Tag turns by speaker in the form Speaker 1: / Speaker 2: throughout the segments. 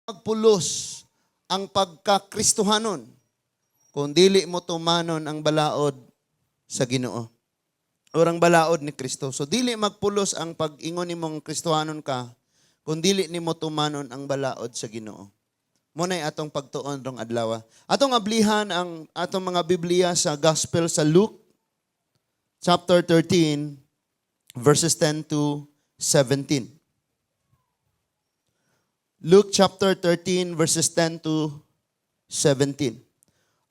Speaker 1: magpulos ang pagkakristohanon kung dili mo tumanon ang balaod sa Ginoo. Orang balaod ni Kristo. So dili magpulos ang pag-ingon nimong kristohanon ka kung dili nimo tumanon ang balaod sa Ginoo. Munay atong pagtuon rong adlaw. Atong ablihan ang atong mga Biblia sa Gospel sa Luke chapter 13 verses 10 to 17. Luke chapter 13 verses 10 to 17.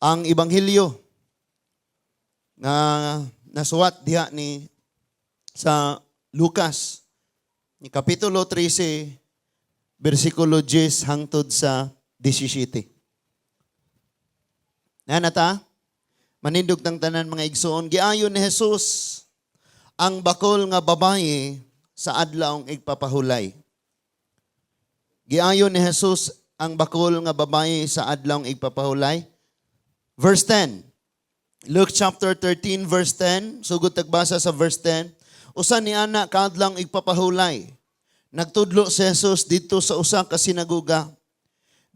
Speaker 1: Ang ebanghelyo na nasuwat diha ni sa Lucas ni kapitulo 13 bersikulo 10 hangtod sa 17. Nanata, manindog tang tanan mga igsoon, giayon ni Jesus ang bakol nga babaye sa adlaw igpapahulay. Giayon ni Jesus ang bakol nga babaye sa adlaw igpapahulay. Verse 10. Luke chapter 13 verse 10, sugod tagbasa sa verse 10. Usa ni ana kaadlaw igpapahulay. Nagtudlo si Jesus dito sa usa ka sinagoga.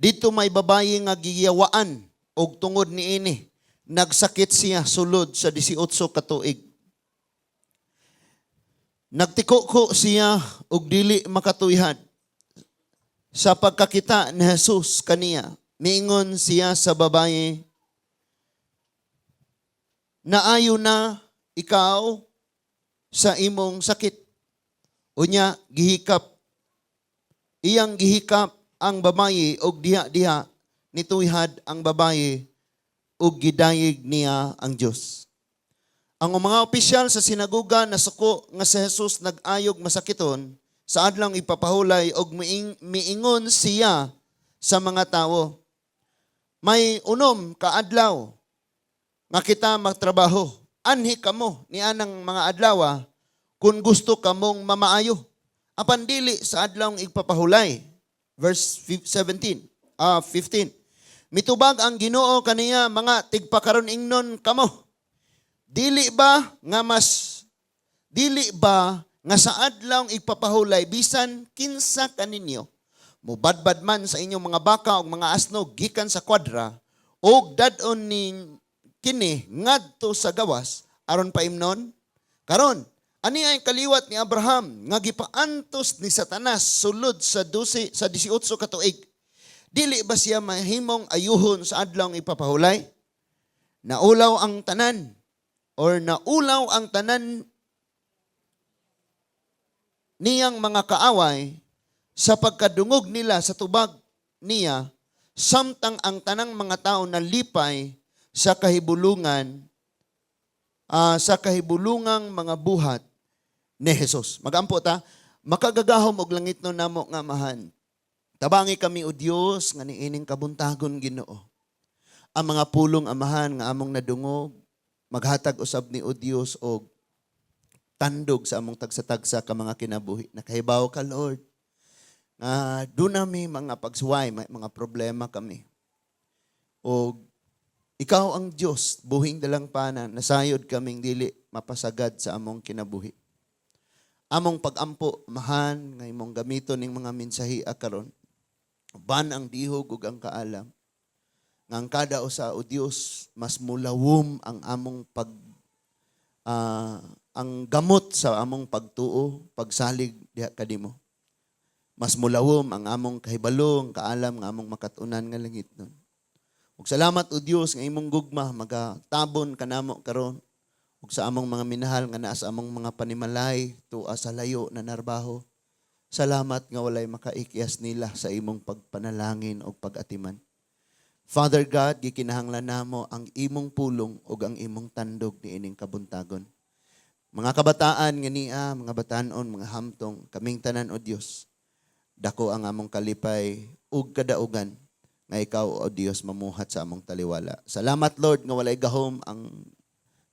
Speaker 1: Dito may babaye nga giyawaan og tungod niini. Nagsakit siya sulod sa 18 ka tuig. Nagtiko siya og dili makatuyhad. Sa pagkakita ni Jesus kaniya, miingon siya sa babaye, naayo na ikaw sa imong sakit. Unya, iyang gihikap ang babaye og diha-diha, nituyhad ang babaye og gidayeg niya ang Dios. Ang mga opisyal sa sinagoga nasuko nga si Jesus nag-ayog masakiton, sa adlaw ipapahulay og miingon siya sa mga tao. May unom ka adlaw nga kita magtrabaho. Anhi kamo ni anang mga adlaw kung gusto kamong mamaayo. Apan dili sa adlaw ipapahulay. Verse 15. Mitubag ang Ginoo kaniya mga tigpakaron ingnon kamo. Dili ba nga sa adlaw ipapahulay bisan kinsa kaninyo mubadbad man sa inyong mga baka o mga asno gikan sa kwadra og dadon ni kini ngadto sa gawas aron paimnon karon ani ay kaliwat ni Abraham nga gipaantos ni Satanas sulod sa 18 ka tuig. Dili ba siya mahimong ayuhon sa adlaw ipapahulay? Naulaw ang tanan niyang mga kaaway sa pagkadungog nila sa tubag niya, samtang ang tanang mga tao na lipay sa kahibulungang mga buhat ni Jesus. Magampo ta, makagagahom og langit no namo nga amahan. Tabangi kami o Dios nga niining kabuntagon Ginoo. Ang mga pulong amahan nga among nadungog, maghatag usab ni o Dios og tandog sa among tagsa-tagsa ka mga kinabuhi. Nakahibaw ka, Lord. Doon nami mga pagsuway, mga problema kami. O ikaw ang Diyos, buhing dalang pana, nasayod kaming dili mapasagad sa among kinabuhi. Among pagampo, mahan, nga imong gamiton ng mga mensahe karon. Ban ang dihog ug ang kaalam. Nga ang kada usa o Diyos, mas mulawom ang among ang gamot sa among pagtuo, pagsalig diha kadimo. Mas mulawom ang among kahibalong, kaalam nga among makatunan nga langit nun. Ug salamat o Dios nga imong gugma magatabon kanamo karon ug sa among mga minahal nga naa sa among mga panimalay tuwa sa layo na narbaho. Salamat nga walay makaikyas nila sa imong pagpanalangin o pag-atiman. Father God, gikinahanglan namo ang imong pulong ug ang imong tandog niining kabuntagon. Mga kabataan nga niya, mga batanon, mga hamtong, kaming tanan o Diyos, dako ang among kalipay ug kadaugan nga ikaw o Diyos mamuhat sa among taliwala. Salamat Lord nga walay gahom ang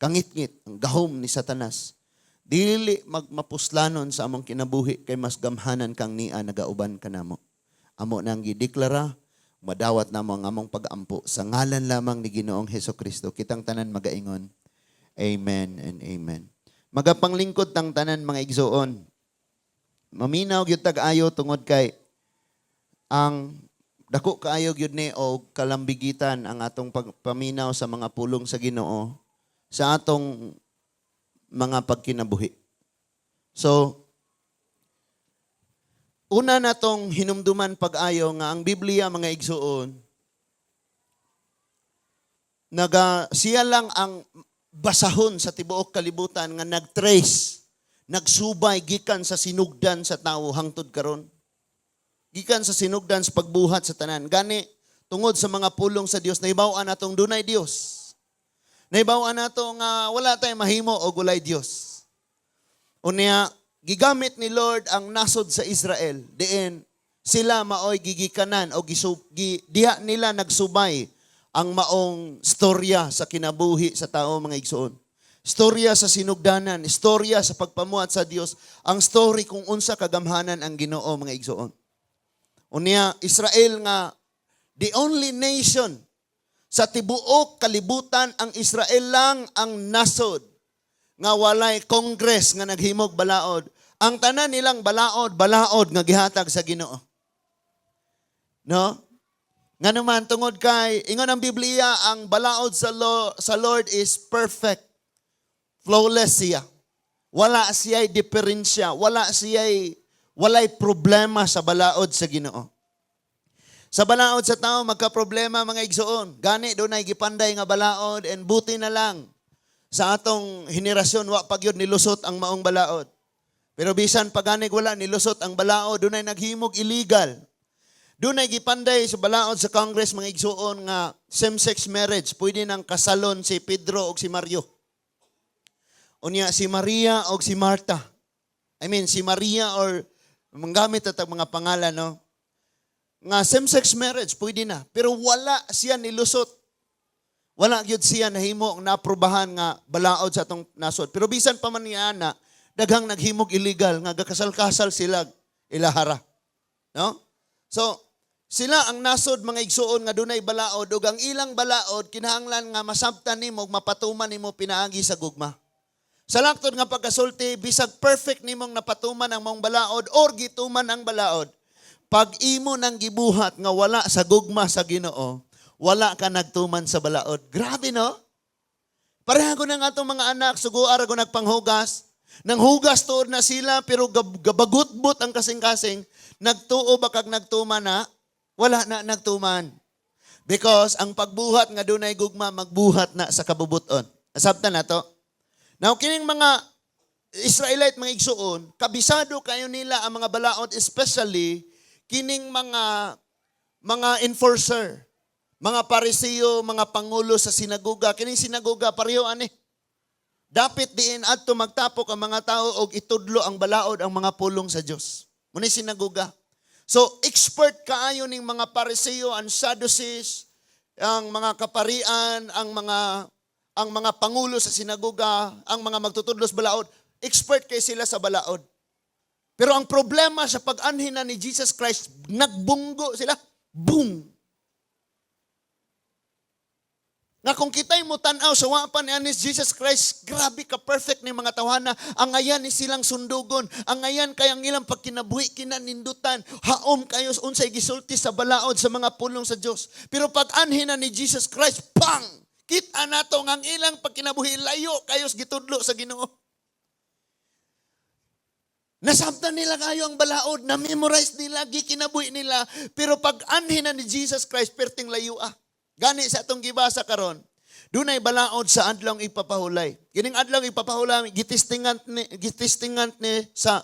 Speaker 1: kangit-ngit, ang gahom ni Satanas. Dili magmapuslanon sa among kinabuhi kay mas gamhanan kang niya nagauban kanamo. Amo nang gideklara, madawat namo ang among pag-ampo sa ngalan lamang ni Ginoong Hesukristo. Kitang tanan magaingon. Amen and amen. Magapanglingkod tang tanan mga igsoon. Maminaw gyud tag-ayo tungod kay ang dako kaayo gyud ni og kalambigitan ang atong pagpaminaw sa mga pulong sa Ginoo sa atong mga pagkinabuhi. So, una natong hinumduman pag-ayo nga ang Biblia, mga igsuon, siya lang ang basahon sa tibuok kalibutan nga nagtrace, nagsubay gikan sa sinugdan sa tawo hangtod karon. Gikan sa sinugdan sa pagbuhat sa tanan. Gani tungod sa mga pulong sa Dios, nahibaw-an natong dunay Dios. Nahibaw-an nato nga wala tay mahimo og walay Dios. Unya gigamit ni Lord ang nasod sa Israel, diin sila maoy gigikanan o diha nila nagsubay ang maong storya sa kinabuhi sa tao, mga igsoon. Storya sa sinugdanan, storya sa pagpamuhat sa Dios, ang story kung unsa kagamhanan ang Ginoo, mga igsoon. Unya Israel nga the only nation sa tibuok kalibutan, ang Israel lang ang nasod nga walay Congress nga naghimog balaod. Ang tanan nilang balaod nga gihatag sa Ginoo. No? Nga naman tungod kay ingon ang Biblia, ang balaod sa Lord is perfect. Flawless siya. Wala siya'y diferensya, walay problema sa balaod sa Ginoo. Sa balaod sa tao magka-problema, mga igsoon. Gani doon ay gipanday nga balaod, and buti na lang sa atong henerasyon wa pagyud nilusot ang maong balaod. Pero bisan paganig wala nilusot ang balaod, doon ay naghimog illegal. Doon ay gipanday sa balaod sa Congress, mga igsoon, nga same-sex marriage. Pwede nang kasalon si Pedro o si Mario. Unya si Maria o si Marta. Si Maria or manggamit at mga pangalan, no? Nga same-sex marriage, pwede na. Pero wala siya nilusot. Wala gyud siya nahimo na aprobahan nga balaod sa atong nasod. Pero bisan pa man niya na, daghang naghimog illegal nga gakasal-kasal sila ilahara. No? So, sila ang nasod, mga igsuon, nga dunay balaod, ug ang ilang balaod kinahanglan nga masabtan nimo ug mapatuman nimo pinaagi sa gugma. Sa laktod nga pagkasulti, bisag perfect nimong napatuman ang mong balaod or gituman ang balaod, pag imo nang gibuhat nga wala sa gugma sa Ginoo, wala ka nagtuman sa balaod. Grabe, no? Pareha ko ng atong mga anak, suguar ako nagpanghugas. Nang hugas tuod na sila, pero gabagut-but ang kasing-kasing, nagtuo ba kag nagtuman na? Wala na nagtuman. Because ang pagbuhat nga dunay gugma, magbuhat na sa kabubuton. Nasabtan na to? Now, kining mga Israelite, mga igsuon, kabisado kayo nila ang mga balaod, especially kining mga enforcer, mga parisiyo, mga pangulo sa sinagoga. Kining sinagoga, pareho ani. Dapit diin adto magtapok ang mga tao og itudlo ang balaod ang mga pulong sa Dios. Muni sinagoga. So, expert kaayo ning mga parisiyo, ang Sadducees, ang mga kaparian, ang mga pangulo sa sinagoga, ang mga magtutudlos balaod, expert kay sila sa balaod. Pero ang problema sa pag-anhin na ni Jesus Christ, nagbunggo sila. Boom! Nga kung kita'y mo tanaw sa wapan ni Anis Jesus Christ, grabe ka perfect ni mga tawhana. Ang ayan ni silang sundugon. Ang ayan kayang ilang pagkinabuhi, kinanindutan. Haom kayo unsay gisulti sa balaod sa mga pulong sa Diyos. Pero pag-anhin na ni Jesus Christ, pang! Kita na to ang ilang pagkinabuhi, layo kayo gitudlo sa Ginoo. Nasabtan nila kayo ang balaod, na-memorize nila, gikinabuhi nila, pero pag anhin na ni Jesus Christ, perting layo ah. Gani sa atong gibasa karon, dunay balaod sa adlong ipapahulay. Kining adlong ipapahulay, gitistingan ni sa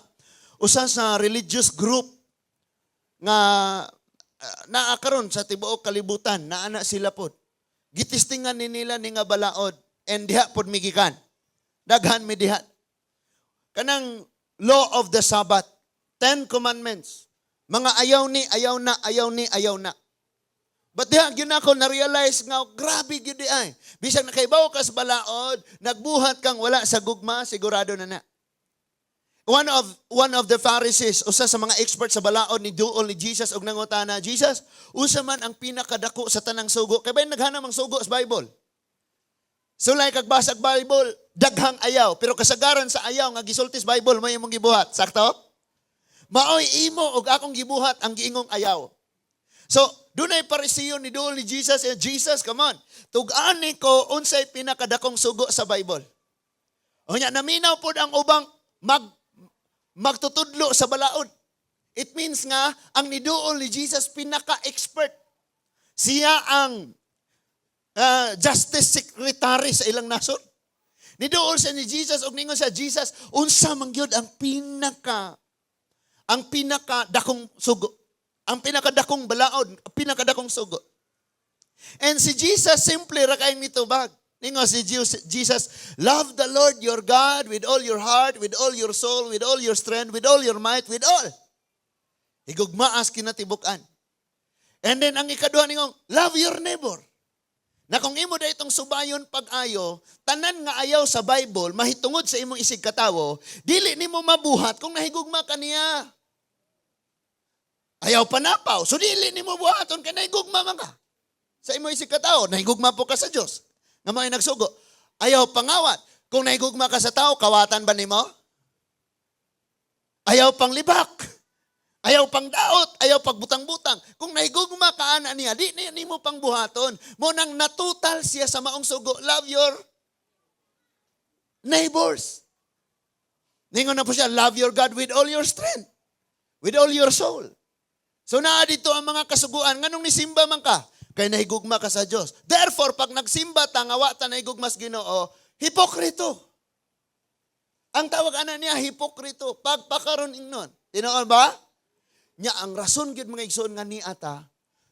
Speaker 1: usa sa religious group nga naa karon sa tibuok kalibutan, naana sila pod. Gitistingan ni nila ni nga balaod, and diha pod migikan. Daghan mi diha. Kanang law of the Sabbath, 10 commandments. Mga ayaw ni, ayaw na, ayaw ni, ayaw na. But diha, yun ako na-realize nga, grabe yun di ay. Bisag nakaibaw ka sa balaod, nagbuhat kang wala sa gugma, sigurado na na. One of the Pharisees, usa sa mga experts sa balaod ni duol ni Jesus, og nangutana, Jesus, usa man ang pinakadako sa tanang sugo. Kaya ba naghanam ang sugo sa Bible? Sulay kag basag Bible, daghang ayaw. Pero kasagaran sa ayaw nga gisulti sa Bible, may imong gibuhat. Sakto? Maoy imo og akong gibuhat ang giingong ayaw. So, dunay parisiyon ni duol ni Jesus. Jesus, come on. Tug-ani ko unsay pinakadakong sugo sa Bible. Unya, naminaw po ang ubang magtutudlo sa balaod. It means nga, ang niduol ni Jesus pinaka-expert. Siya ang justice secretary sa ilang nason. Niduol siya ni Jesus ug ningon sa Jesus, unsa man gyud ang pinakadakong sugo. Ang pinakadakong balaod, pinakadakong sugo. And si Jesus simply ra kay nitubag. Ningon si Jesus, love the Lord your God with all your heart, with all your soul, with all your strength, with all your might, with all. Higugmaas kinatibuk-an. And then ang ikaduha ningon, love your neighbor. Na kung imo da itong subayon pag-ayo, tanan nga ayaw sa Bible, mahitungod sa imong isig katawo, dili nimo mabuhat kung nahigugma ka niya. Ayaw panapaw, so dili nimo buhaton kay nahigugma man ka. Sa imong isig katawo, nahigugma po ka sa Dios. Nga may nagsugo. Ayaw pangawat. Kung nahigugma ka sa tao, kawatan ba nimo? Ayaw pang libak. Ayaw pang daot. Ayaw pagbutang-butang. Kung nahigugma ka ana niya, di nimo pang buhaton. Mo nang natutal siya sa maong sugo. Love your neighbors. Ningon na po siya, love your God with all your strength. With all your soul. So naa dito ang mga kasuguan. Nganong nisimba man ka? Kaya nahigugma ka sa Diyos. Therefore, pag nagsimba ta, nga wa ta nahigugmas Ginoo, hipokrito. Ang tawag ana niya, hipokrito. Pagpakaron ingnon. Tinoon ba? Nya ang rason gyud mga igsoon nga ni ata,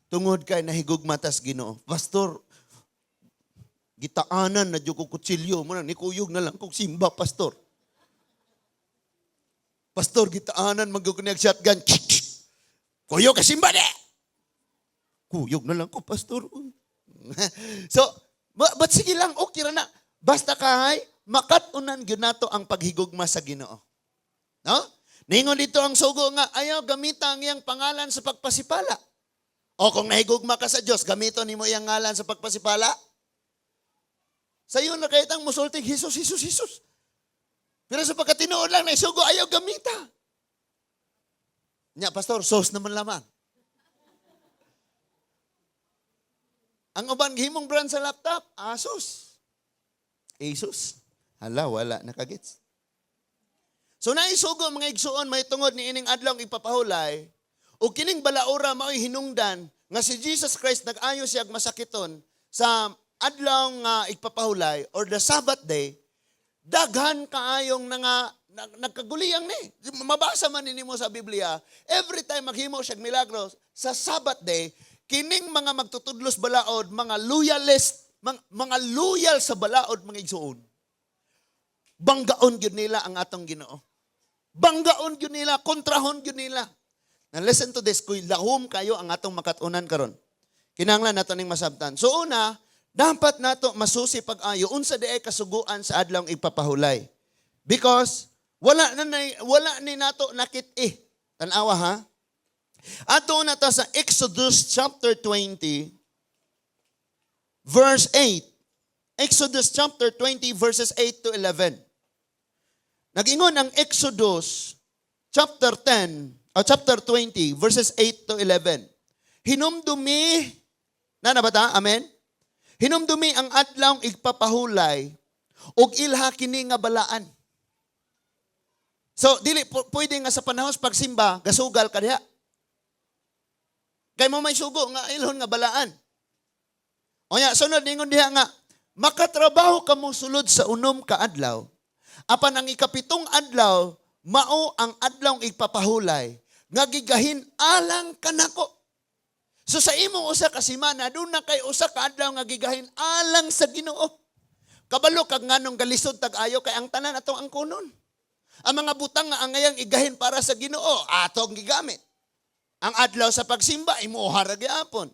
Speaker 1: tungod kay nahigugma tas Ginoo. Pastor, gitaanan na jud ko kutsilyo mo na ni kuyog na lang kog simba, pastor. Pastor, gitaanan magyud ko shotgun. Kuyog ka simba de. Kuyog na lang ko, pastor. So, but sige lang, okay ra na. Basta kahay, makatunan gyud nato ang paghigugma sa Ginoo. No? Ningon dito ang sugo nga, ayaw gamita ang iyang pangalan sa pagpasipala. O kung nahigugma ka sa Diyos, gamiton nimo iyang ngalan sa pagpasipala. Sa iyo na kahitang musultig, Jesus, Jesus, Jesus. Pero sa pagkatinuod lang, naisugo, ayaw gamita. Nya, pastor, sos naman lamang. Ang uban gihimong brand sa laptop, Asus. Asus. Hala, wala nakagits. So naisugo mga igsuon may tungod ni ining adlaw ipapahulay ug kining balaura mao'y hinungdan nga si Jesus Christ nag-ayo siya masakiton sa adlaw nga ipapahulay or the Sabbath day, daghan kaayong nagkaguliyang ni. Mabasa man nimo sa Biblia, every time maghimo siya milagros sa Sabbath day, kining mga magtutudlos balaod, mga loyalist, mga loyal sa balaod mga igsuon. Banggaon gyud nila ang atong Ginoo. Banggaon gyud nila, kontrahon gyud nila. Now listen to this, kuy lahom kayo ang atong makatunan karon. Kinahanglan nato ning masabtan. So una, dapat nato masusi pag-ayo unsa di ay kasuguan sa adlaw ipapahulay. Because wala ni nato nakit-i. Tan-awa ha? Ato na ta sa Exodus chapter 20 verse 8. Exodus chapter 20 verses 8 to 11. Nag-ingon ang Exodus chapter 10 o chapter 20 verses 8 to 11. Hinumdumi na nabata? Amen. Hinumdumi ang adlaw igpapahulay ug ilha kini nga balaan. So dili pwede nga sa panahon pagsimba gasugal ka diha. Kay mo may sugo nga ilhon nga balaan. Onya sunod ningon diha nga makatrabaho kamo sulod sa unom ka adlaw. Apan ang ikapitong adlaw, mao ang adlaw igpapahulay, nga gigahin alang kanako. So sa imong usa ka semana, doon na kay usa ka adlaw nga gigahin alang sa Ginoo. Kabalo kag nganong galisod tag-ayo kay ang tanan atong angkunon. Ang mga butang nga angayang igahin para sa Ginoo, atong gigamit. Ang adlaw sa pagsimba, imuha ra gyapon.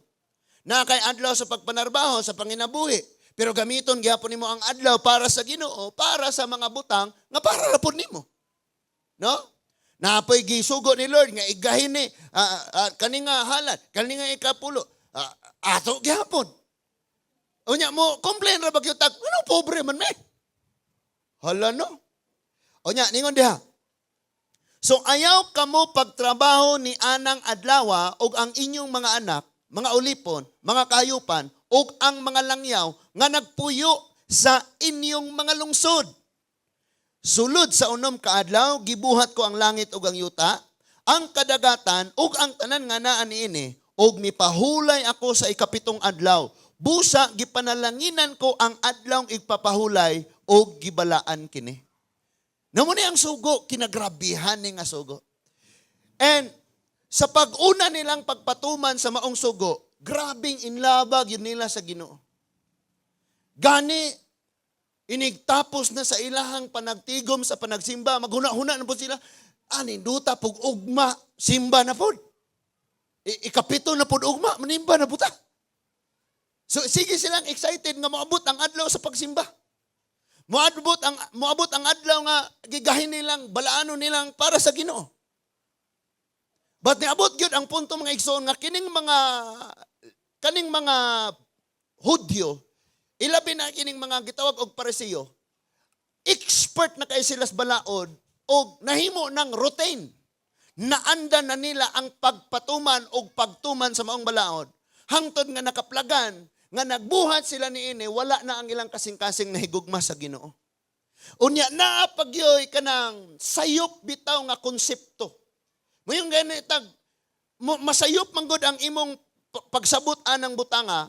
Speaker 1: Na kay adlaw sa pagpanarbaho, sa panginabuhi. Pero gamiton gyapon nimo ang adlaw para sa Ginoo, para sa mga butang nga para ra pud nimo. No? Napoy gisugo ni Lord nga igahin ni kani nga halad, kani nga ikapulo. Ato gyapon. Unya mo complain ra bagyud tag, ano pobre man me. Hala no. Unya ningon diha. So ayaw kamo pagtrabaho ni anang adlawa og ang inyong mga anak mga ulipon, mga kayupan, ug ang mga langyaw nga nagpuyo sa inyong mga lungsod. Sulod sa unom ka adlaw, gibuhat ko ang langit ug ang yuta, ang kadagatan ug ang tanan nga naa niini, ug mipahulay ako sa ikapitong adlaw. Busa gipanalanginan ko ang adlawng igpapahulay ug gibalaan kini. Namo ni ang sugo, kinagrabihan ni nga sugo. And sa pag-una nilang pagpatuman sa maong sugo, grabing inlabag yun nila sa Ginoo. Gani, inigtapos na sa ilahang panagtigom sa panagsimba, maghuna-huna na po sila, aninduta pug ugma, simba na po. Ikapito na po ugma, manimba na po ta. So sige silang excited nga moabot ang adlaw sa pagsimba. Moabot ang adlaw nga gigahin nilang, balaano nilang para sa Ginoo. But niabot gyud ang punto mga igsoon nga kaning mga Hudyo, ilabi na kining mga gitawag og Pariseo, expert na kay sila sa balaod og nahimo ng routine. Naandan na nila ang pagpatuman og pagtuman sa maong balaod. Hangtod nga nakaplagan nga nagbuhat sila niini, wala na ang ilang kasing-kasing nahigugma sa Ginoo. Unya naa pagyoy kanang sayop bitaw nga konsepto. Mayong ganitag, masayop manggod ang imong pagsabot anang butanga,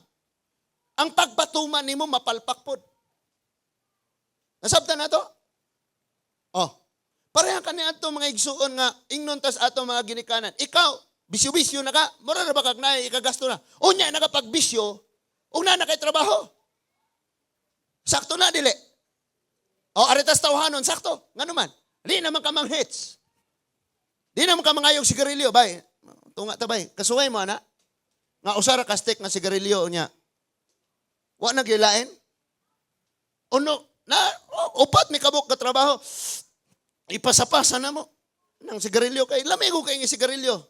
Speaker 1: ang pagpatuman nimo mapalpak pod. Nasabtan na to? Oh, pareha kaniya ato mga igsuon nga, ingnon tas ato mga ginikanan. Ikaw, bisyo-bisyo na ka, mura na ba kagnay, ikagasto na. Unya, nakapagbisyo, una na kay trabaho. Sakto na, dili. O, aritas tawhanon, sakto. Nga naman, di naman ka mang hits. Di naman ka mangayong sigarilyo, bay. Tunga ta, bay. Kasuway mo, ana. Nga usara ka stick na sigarilyo niya. Wa nagilain? Uno, upat may kabuk ka trabaho. Ipasapasa na mo ng sigarilyo kay lamigo kay ng sigarilyo.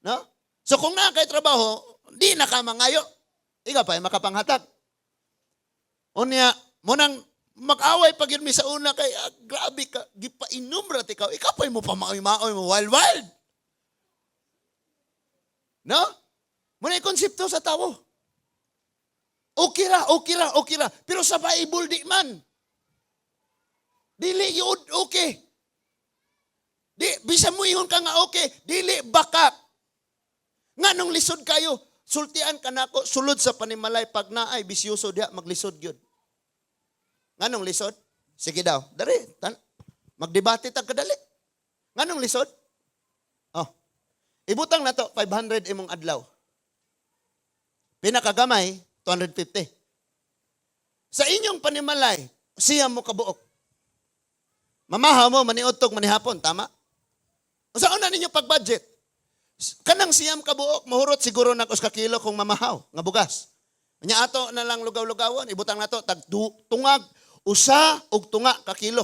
Speaker 1: No? So kung na kay trabaho, di na ka mangayo. Ikaw pa makapanghatag. Unya, mo nang mag-away pag yun mi sa una kay grabe ka, gipainom rat ikaw. Ikaw pa mo pa maoy mo wild. No? Muna yung konsepto sa tao. Okay ra. Pero sa Bible di man. Dili yun okay. Di, bisa mo yun ka nga okay. Dili bakak. Nga nung lisod kayo, sultian ka na ako, sulod sa panimalay, pag naay bisyoso diha, maglisod yun. Nga nung lisod? Sige daw. Dari, magdebate tag kadali. Nga nung lisod? Oh. Ibutang na to, 500 imong adlaw. Pinakagamay, 250. Sa inyong panimalay, siya mo kabuok. Mamahaw mo, maniutog, manihapon, tama? O saan na ninyo pag-budget? Kanang siyam kabuok, mahurot siguro ng uska kilo kung mamahaw, nga bugas. Nya ato na lang lugaw-lugawan, ibutang na to, tungag, usa og tunga ka kilo.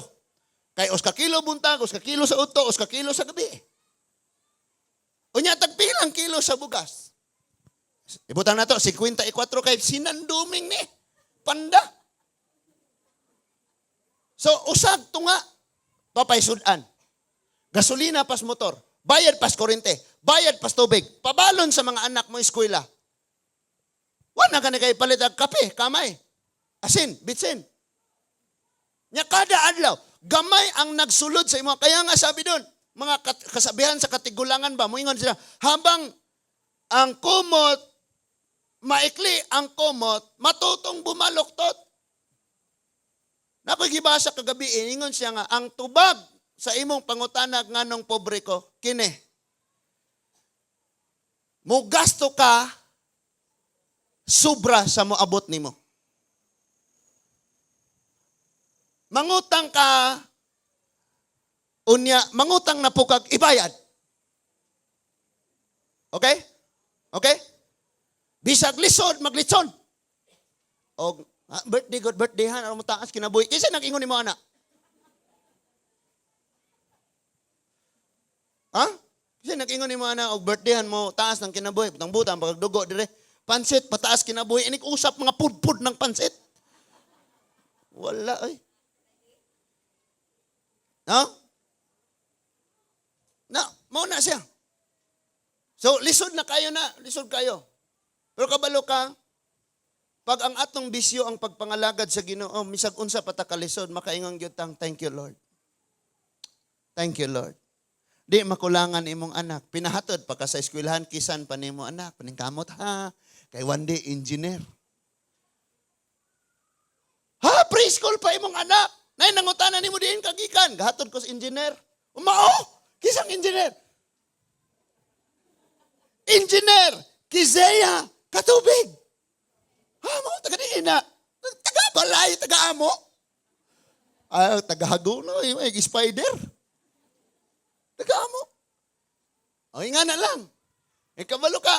Speaker 1: Kay uska kilo buntag, uska kilo sa uto, uska kilo sa gabi. Unya tagpilang kilo sa bugas. Ibutang na to, 54 kay sinanduming ni panda. So usag tunga, papay sudan. Gasolina pas motor, bayad pas kuryente, bayad pas tubig, pabalon sa mga anak mo eskwela. Wala ka na kay palit ang kape, kamay, asin, bitsin. Nya kada adlaw, gamay ang nagsulod sa imo. Kaya nga sabi doon, mga kasabihan sa katigulangan ba, moingon sila, habang ang kumot, maikli ang kumot, matutong bumaloktot. Napagibasa kagabi, ingon siya nga, ang tubag sa imong pangutanag nga nung pobre ko, kini. Mugasto ka, sobra sa moabot nimo. Mangutang ka, unya, mangutang na po kag ibayad. Okay? Okay? Bisag lisod, maglitson. O, birthday, good birthday, ha? Ano mo taas, kinabuhi. Kasi nag-ingon ni mo, anak. Ha? Kasi nag-ingon ni mo, anak, o birthdayhan mo, taas ng kinabuhi. Butang-butang, pagdugo, dire. Pansit, pataas kinabuhi. Inik usap mga pud-pud ng pansit. Wala, ay. No? Na, mauna siya. So, lisod na kayo na. Lisod kayo. Pero kabalo ka, pag ang atong bisyo ang pagpangalagad sa Ginoo, misag unsa pa ta kalisod, makaingon gyud tang, thank you Lord. Thank you Lord. Di makulangan imong anak. Pinahatod pa ka sa eskwelahan, kisan pa nimo anak. Paningkamot ha. Kay one day, engineer. Ha, preschool pa imong anak. Nay, nangutanan nimo diin kagikan. Gahatod ko sa engineer. Umao, kisang engineer. Engineer, Kizeya, Katubig. Ha, mo, taga diin na. Taga balay, taga amo. Ah, taga haguno, yung spider. Taga amo. O, nga na lang. Kabalo ka.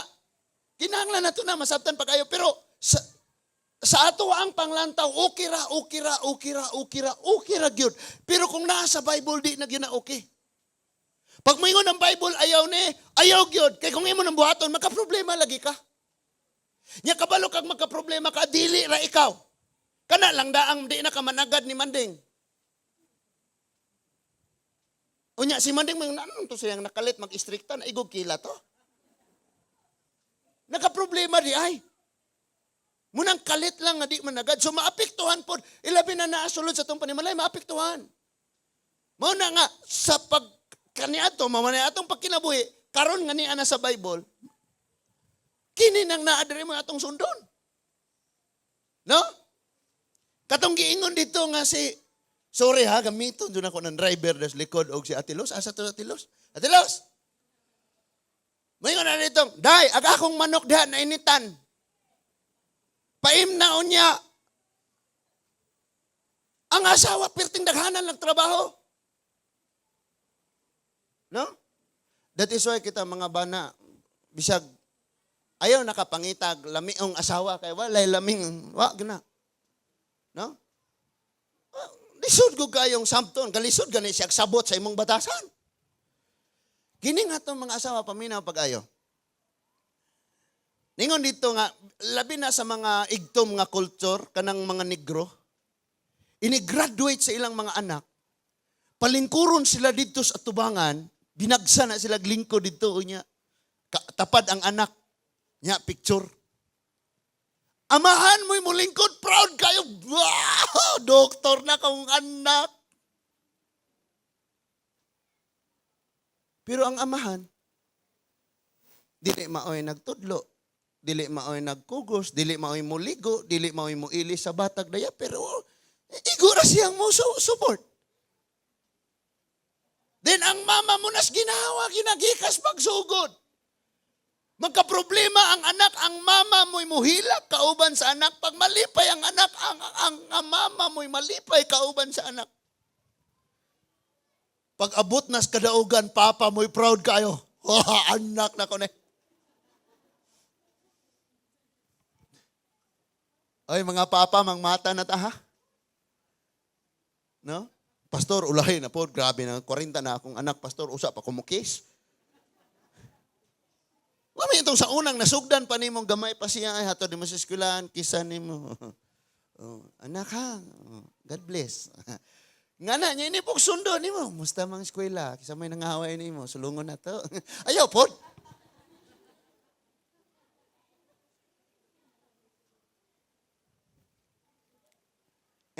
Speaker 1: Kinahanglan na ito na, masabtan pa kayo. Pero sa ato ang panglantaw, okay ra gyud. Pero kung nasa Bible, di na gyud na okay. Pag mo ng Bible, ayaw gyud. Kaya kung imo nang buhaton, makaproblema lagi ka. Nya kabalo kag magkaproblema ka, dili ra ikaw. Kana lang daang di na ka managad ni Manding. Unya si Manding anong to siyang nakalit mag-istrikta na igog kila to. Nakaproblema di ay. Munang kalit lang nga di managad. So maapektuhan po. Ilabi na naasulod sa itong panimalay, maapektuhan. Mao na nga, sa kaniato, mamanayatong pagkinabuhi, karon nga niya na sa Bible, kini nang naadari mo atong sundon. No? Katong giingon dito nga sorry ha, gamiton doon ako ng driver das likod og si Atilos. Asa to Atilos? Atilos! Mayon na dito, day, akong manok diha na initan. Paim na unya. Ang asawa, perting daghanan lang trabaho. No? That is why kita mga bana, bisag, ayaw nakapangitag, lamiong asawa, kay walay laming, wag na. No? Lisod ko kayong samton, kalisod gani siya sabot sa imong batasan. Kini nga itong mga asawa, paminaw pag-ayo. Ningon dito nga, labi na sa mga igtom nga culture, kanang mga negro, ini-graduate sa ilang mga anak, palingkuron sila dito sa tubangan, binagsa na sila lingko dito, niya, tapad ang anak, niya, picture. Amahan mo'y mulingkod, proud kayo, wow, doktor na kang anak. Pero ang amahan, dili maoy nagtudlo, dili maoy nagkugos, dili maoy muligo, dili maoy muilis sa batag daya, pero igura siyang mo support. Then ang mama mo nas ginawa, ginagikas pagsugod. Magkaproblema ang anak, ang mama mo'y muhilak kauban sa anak. Pag malipay ang anak, ang mama mo'y malipay kauban sa anak. Pag abot nas kadaugan, papa mo'y proud kayo. Anak na ko na. Ay, mga papa, mang mata na ta, ha? No? Pastor, ulahin na po. Grabe na, 40 na akong anak, pastor. Usa pa kumukis. Wala itong sa unang nasugdan pa ni mong gamay pa siya. Ay, hato di mo sa eskwelahan, kisan ni mo. Oh, anak ha, God bless. Nga na, niya ini po sundo ni mo. Musta mang eskwela, kisa may nangahaway ni mo. Sulungon na to. Ayaw po.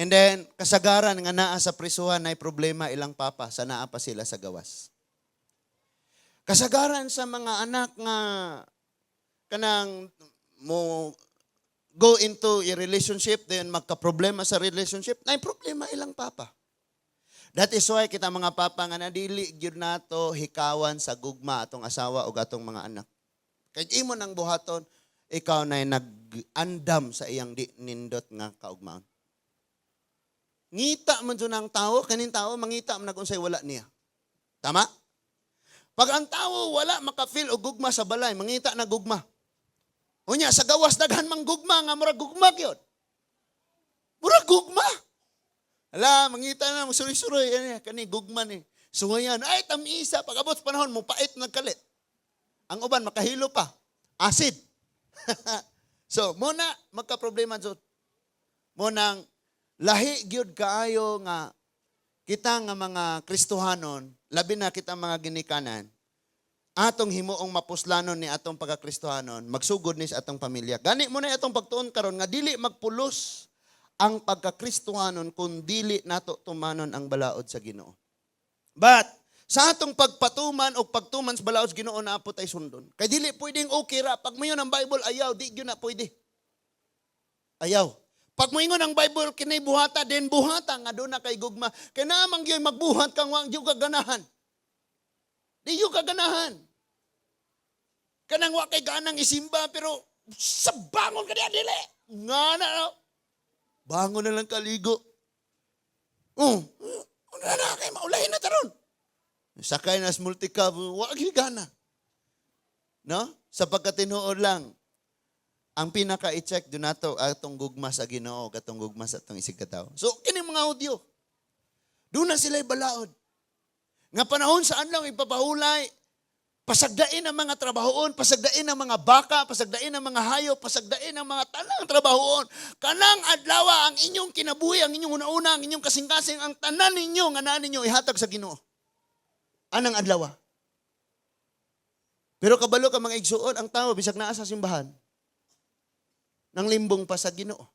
Speaker 1: And then, kasagaran nga naa sa prisuhan na problema ilang papa, sa naa pa sila sa gawas. Kasagaran sa mga anak nga kanang mo go into a relationship, then magka-problema sa relationship, na problema ilang papa. That is why kita mga papa nga nadili gyud nato hikawan sa gugma atong asawa o atong mga anak. Kay imo nang buhaton, ikaw na nag-andam sa iyang di nindot nga kaugmaon. Ngita man dyan ang tao, kanin tao, mangita man nagunsay wala niya. Tama? Pag ang tao wala makafeel o gugma sa balay, mangita na gugma. Unya, sa gawas daghan mang gugma, nga murag gugma yun. Murag gugma. Ala, mangita na, suroy-suroy, kani gugma ni. Sungayan, ay tamisa, pag abot sa panahon, mupait nagkalit. Ang uban, makahilo pa. Acid. So, muna, magka-problema dyan. Munang, lahi gyud kaayo nga kita nga mga Kristohanon, labi na kita mga ginikanan, atong himuong mapuslanon ni atong pagkakristohanon, magsugod ni sa atong pamilya. Gani mo na atong pagtuon karon nga dili magpulos ang pagkakristohanon kung dili nato tumanon ang balaod sa Ginoo. But sa atong pagpatuman o pagtuman sa balaod sa Ginoo na po tay sundon. Kay dili pwedeng okay ra pag mayon ang Bible ayaw, di gyud na pwede. Ayaw. Pag moingon ang Bible kinay buhata din buhata nga do na kay gugma. Kay namang gyud magbuhat kang wa gyud kaganahan. Di gyud kaganahan. Kanang wa kay ganang isimba pero sa bangon ka diya dili. Nga na no. Bangon na lang kaligo. Ano na kay maulahin na taron. Sakay na sa multicab, wa gyud gana. No? Sa pagkatinuod lang, ang pinaka-i-check doon nato atong gugma sa Ginoo, katong gugma sa atong isig katawo. So, kini mga Hudyo, doon na sila'y balaod. Nga panahon saan lang ipapahulay, pasagdain ang mga trabahoon, pasagdain ang mga baka, pasagdain ang mga hayop, pasagdain ang mga tanang trabahoon. Kanang adlaw ang inyong kinabuhi, ang inyong una-una, ang inyong kasing-kasing, ang tanan ninyo, nga naan ninyo, ihatag sa Ginoo. Anang adlaw? Pero kabalo ka mga igsuon, ang tao, bisag naa sa simbahan, nang limbong pa sa Ginoo.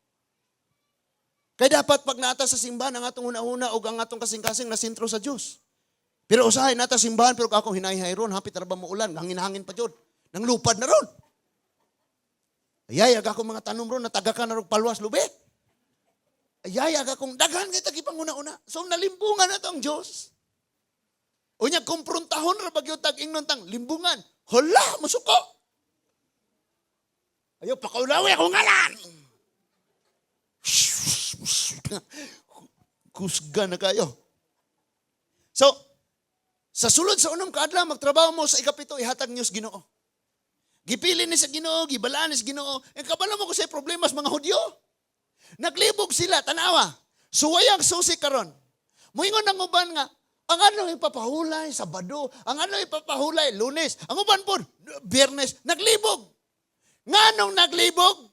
Speaker 1: Kaya dapat pag nata sa simbahan, ang atong una-una o ang atong kasing-kasing na sentro sa Diyos. Pero usahay nata simbahan, pero akong hinahihay ron, hapit na ba muulan, hangin-hangin pa dyan, nang lupad na ron. Ayayag akong mga tanom ron, nataga ka na ron palwas lubi. Ayayag akong daghan kayo tagipang una-una. So nalimbungan na ito ang Diyos. O niya, kumpruntahon ra bagyo tag-ingnon tang limbungan. Hala, musuko. Ayaw, pakaulawi akong ngalan. Kusga na kayo. So, sa sulod sa unang kaadlaw, magtrabaho mo sa ikapito, ihatag niyo sa Ginoo. Gipili ni sa Ginoo, gibalaan ni sa Ginoo. E kabalo mo ko sa problema sa mga Hudyo. Naglibog sila, tanawa. Suwayang susi karon. Muingon ang uban nga, ang ano ipapahulay, Sabado. Ang ano ipapahulay, Lunes. Ang uban po, Biyernes. Naglibog. Nganong naglibog?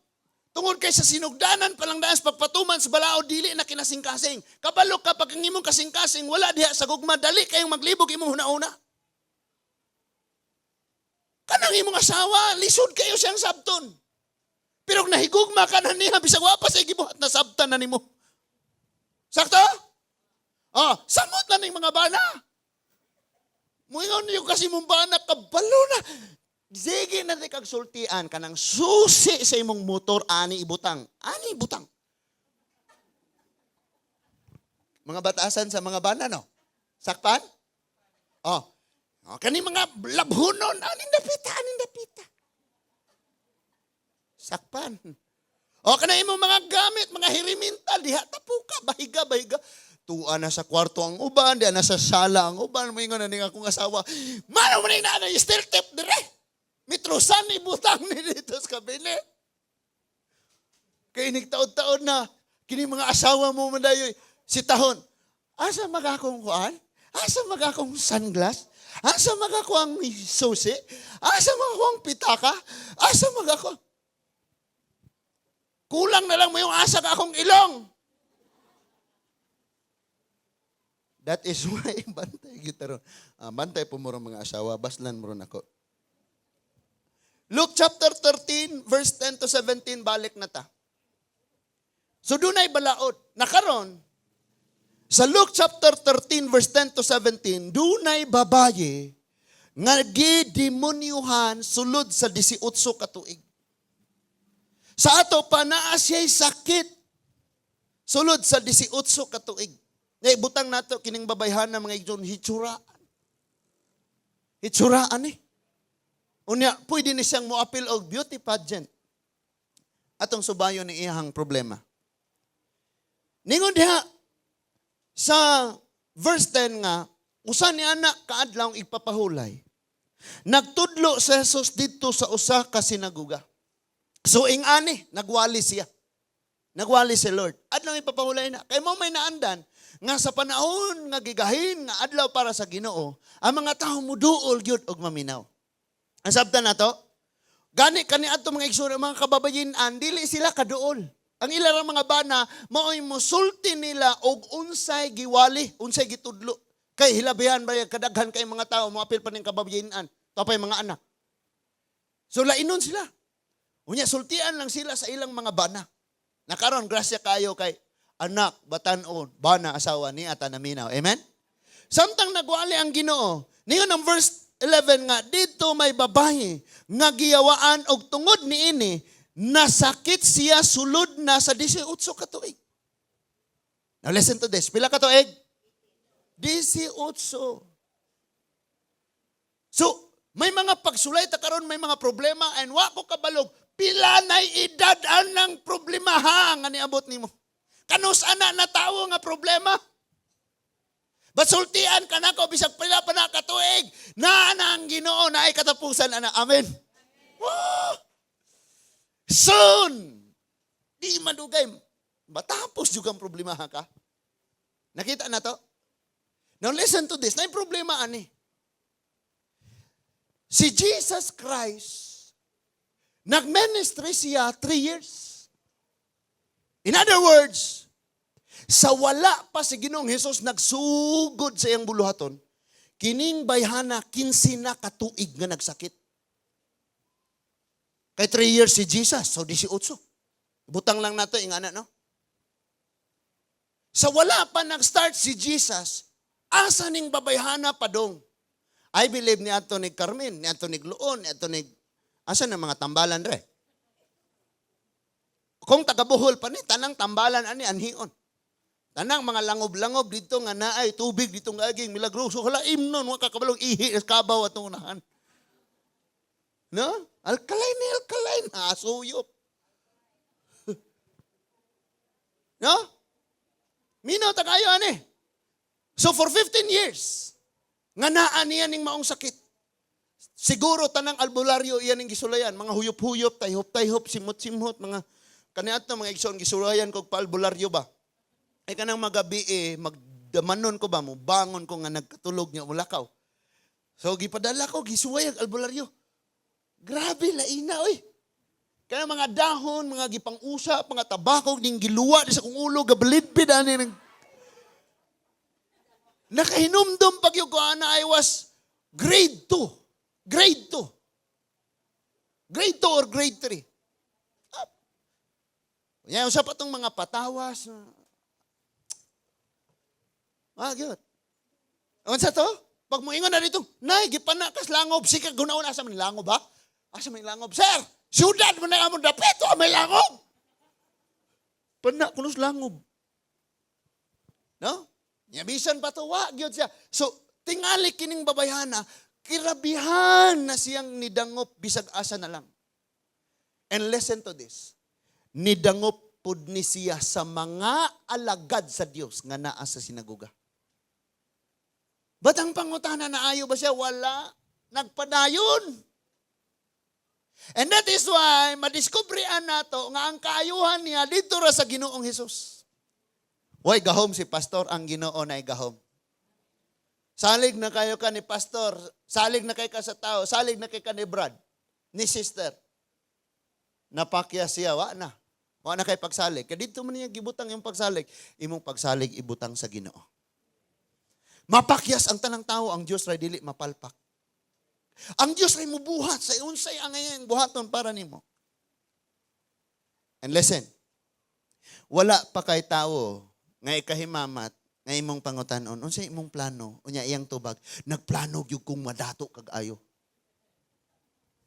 Speaker 1: Tungod kay sa sinugdanan palang daan sa pagpatuman sa balaod, dili na kinasing-kasing. Kabalo ka pag ang imong kasing-kasing, wala diha sa gugma, dali kayong maglibog imong huna-una. Kanang imong asawa, lisod kayo siyang sabton. Pero kung nahigugma ka na niya, bisag wapas ay gibuhat na sabtan na nimo. Sakto? Samot na ng mga bana. Muingon niyo kasi mong bana, kabalo na. Sige na di kagsultian ka ng susi sa imong motor, ani ibutang. Ani ibutang. Mga batasan sa mga bana, no? Sakpan? Kani mga labhunon, aning dapita. Sakpan. Kana imong mga gamit, mga hirimintal, diha tapuka, bahiga. Tuwa na sa kwarto ang uban, diha na sa sala ang uban, moingon na ning akong asawa. Mano man na still tip dire. Mitrusan ni butang ni dito sa kabinet. Kaya nagtaod-taod na, kini mga asawa mo mandayoy, si tahon, asa magakong kuan? Asa magakong sunglass? Asa magakong susi? Asa magakong pitaka? Asa magakong... Kulang na lang mo yung asa ka akong ilong. That is why bantay kita ron. Bantay po mo ron mga asawa, baslan mo ron ako. Luke chapter 13, verse 10 to 17, balik na ta. So dunay balaod. Nakaron, sa Luke chapter 13, verse 10 to 17, dunay babaye nga gidemonyuhan sulod sa 18 ka tuig. Sa ato pa naa siya'y sakit sulod sa 18 ka tuig. Butang nato kining babayhan na mga igsoon hitsuraan. Hitsuraan eh. Unya, pwede ni siyang mo-appeal og beauty pageant. Atong subayo ni iyang problema. Ningon diha sa verse 10 nga, usa ni anak kaadlaw ipapahulay. Nagtudlo sa Jesus dito sa usa ka sinaguga. So ani, nagwali siya. Nagwali si Lord. Adlaw ipapahulay na. Kay mo may naandan nga sa panahon nga gigahin nga adlaw para sa Ginoo, ang mga tawo muduol gyud og maminaw. Ang sabta na to, gani kani ato mga igsoon, mga kababayin-an, dili sila kaduol. Ang ilang mga bana, mao'y musulti nila og unsay giwali, unsay gitudlo. Kay hilabihan ba kadaghan kay mga tao, mo apil pa ning kababayin-an. Tapay mga anak. So lainon sila. Unya sultian lang sila sa ilang mga bana. Nakaron grasya kayo kay anak, batanon, bana, asawa ni ata naminaw. Amen? Samtang nagwali ang Ginoo, niyon ang verse 11 nga, dito may babae nga giyawaan og tungod niini, nasakit siya sulod na sa 18 ka tuig. Now listen to this. Pila ka tuig? 18. So, may mga pagsulay ta karon, may mga problema and wa ko kabalog pila nay edad anang problema ha nga niabot nimo. Kanus ana na tawo nga problema? Basultian ka na ko bisag pila pa na katuig na ang Ginoo na ay katapusan ana. Amen. Wow. Soon. Di madugay matapos jud ang problema ka. Nakita na to? Now listen to this. Na problema ani. Si Jesus Christ, nag-ministry siya 3 years. In other words, sa wala pa si Ginoong Hesus nagsugod sa iyang buluhaton, kining bayhana 15 na katuig nga nagsakit. Kay 3 years si Jesus, so 18. Butang lang nato ingana, no? Sa wala pa nag-start si Jesus, asa ning babayhana padong? I believe ni Anthony Carmen, ni Anthony Gloon, ni Anthony, asa na mga tambalan re? Kung taga-Bohol pa ni, tanang tambalan ani anhion. Tanang mga langob-langob dito nga naay tubig dito nga aging milagroso. Hala imnon, wa kakabalong ihi sa kabaw atong unahan. No? Alkaline, asuyop. No? Minaw tagayo ani. So for 15 years, nga naa niya ning maong sakit. Siguro tanang albularyo iyan ning gisulayan, mga huyop-huyop, tayhop-tayhop, simot-simot, mga kaniadto mga igsoon gisulayan kog paalbularyo ba. Ay kanang magabi magdamanon ko ba mo, bangon ko nga nagkatulog niya ulakaw. So gipadala ko gisuway ang albularyo. Grabe laina oy. Kaya mga dahon, mga gipang-usa, mga tabako ning giluwa sa kong ulo gabalidbid ani nang nakahinumdum pag yung kuana, I was grade 2. Grade 2. Grade 2 or grade 3. Yan, usap pa itong mga patawas. Good. Ano sa to? Pag mo ingon na dito, nay, gipanakas langob. Sika, gunaon, asa man langob, ha? Asa man langob? Sir, syudad mo na amon dapito, may langob. Panak, kunos langob. No? Yabisan pa to, gyud siya. So, tingali kining babayhana, kirabihan na siyang nidangop bisag asa na lang. And listen to this. Nidangop pud ni siya sa mga alagad sa Dios nga naa sa sinagoga. Ba't ang pangutana na ayo ba siya? Wala. Nagpadayon. And that is why, madiskubrian nato nga ang kaayuhan niya dito ra sa Ginoong Hesus. Way gahom si pastor, ang Ginoo na gahom. Salig na kayo ka ni pastor, salig na kayo ka sa tao, salig na kayo ka ni Brad, ni sister. Napakya siya, wa na kayo pagsalig. Kaya dito man niya gibutang yung pagsalig, imong pagsalig ibutang sa Ginoo. Mapakyas ang tanang tao, ang Diyos ray dili mapalpak. Ang Diyos ray mubuhat sa unsay ang ngayang buhaton para nimo. And listen, wala pa kay tao nga ikahimamat, nga imong pangutanon, unsay imong plano, unya iyang tubag, nagplano gyud kung madato kag ayo.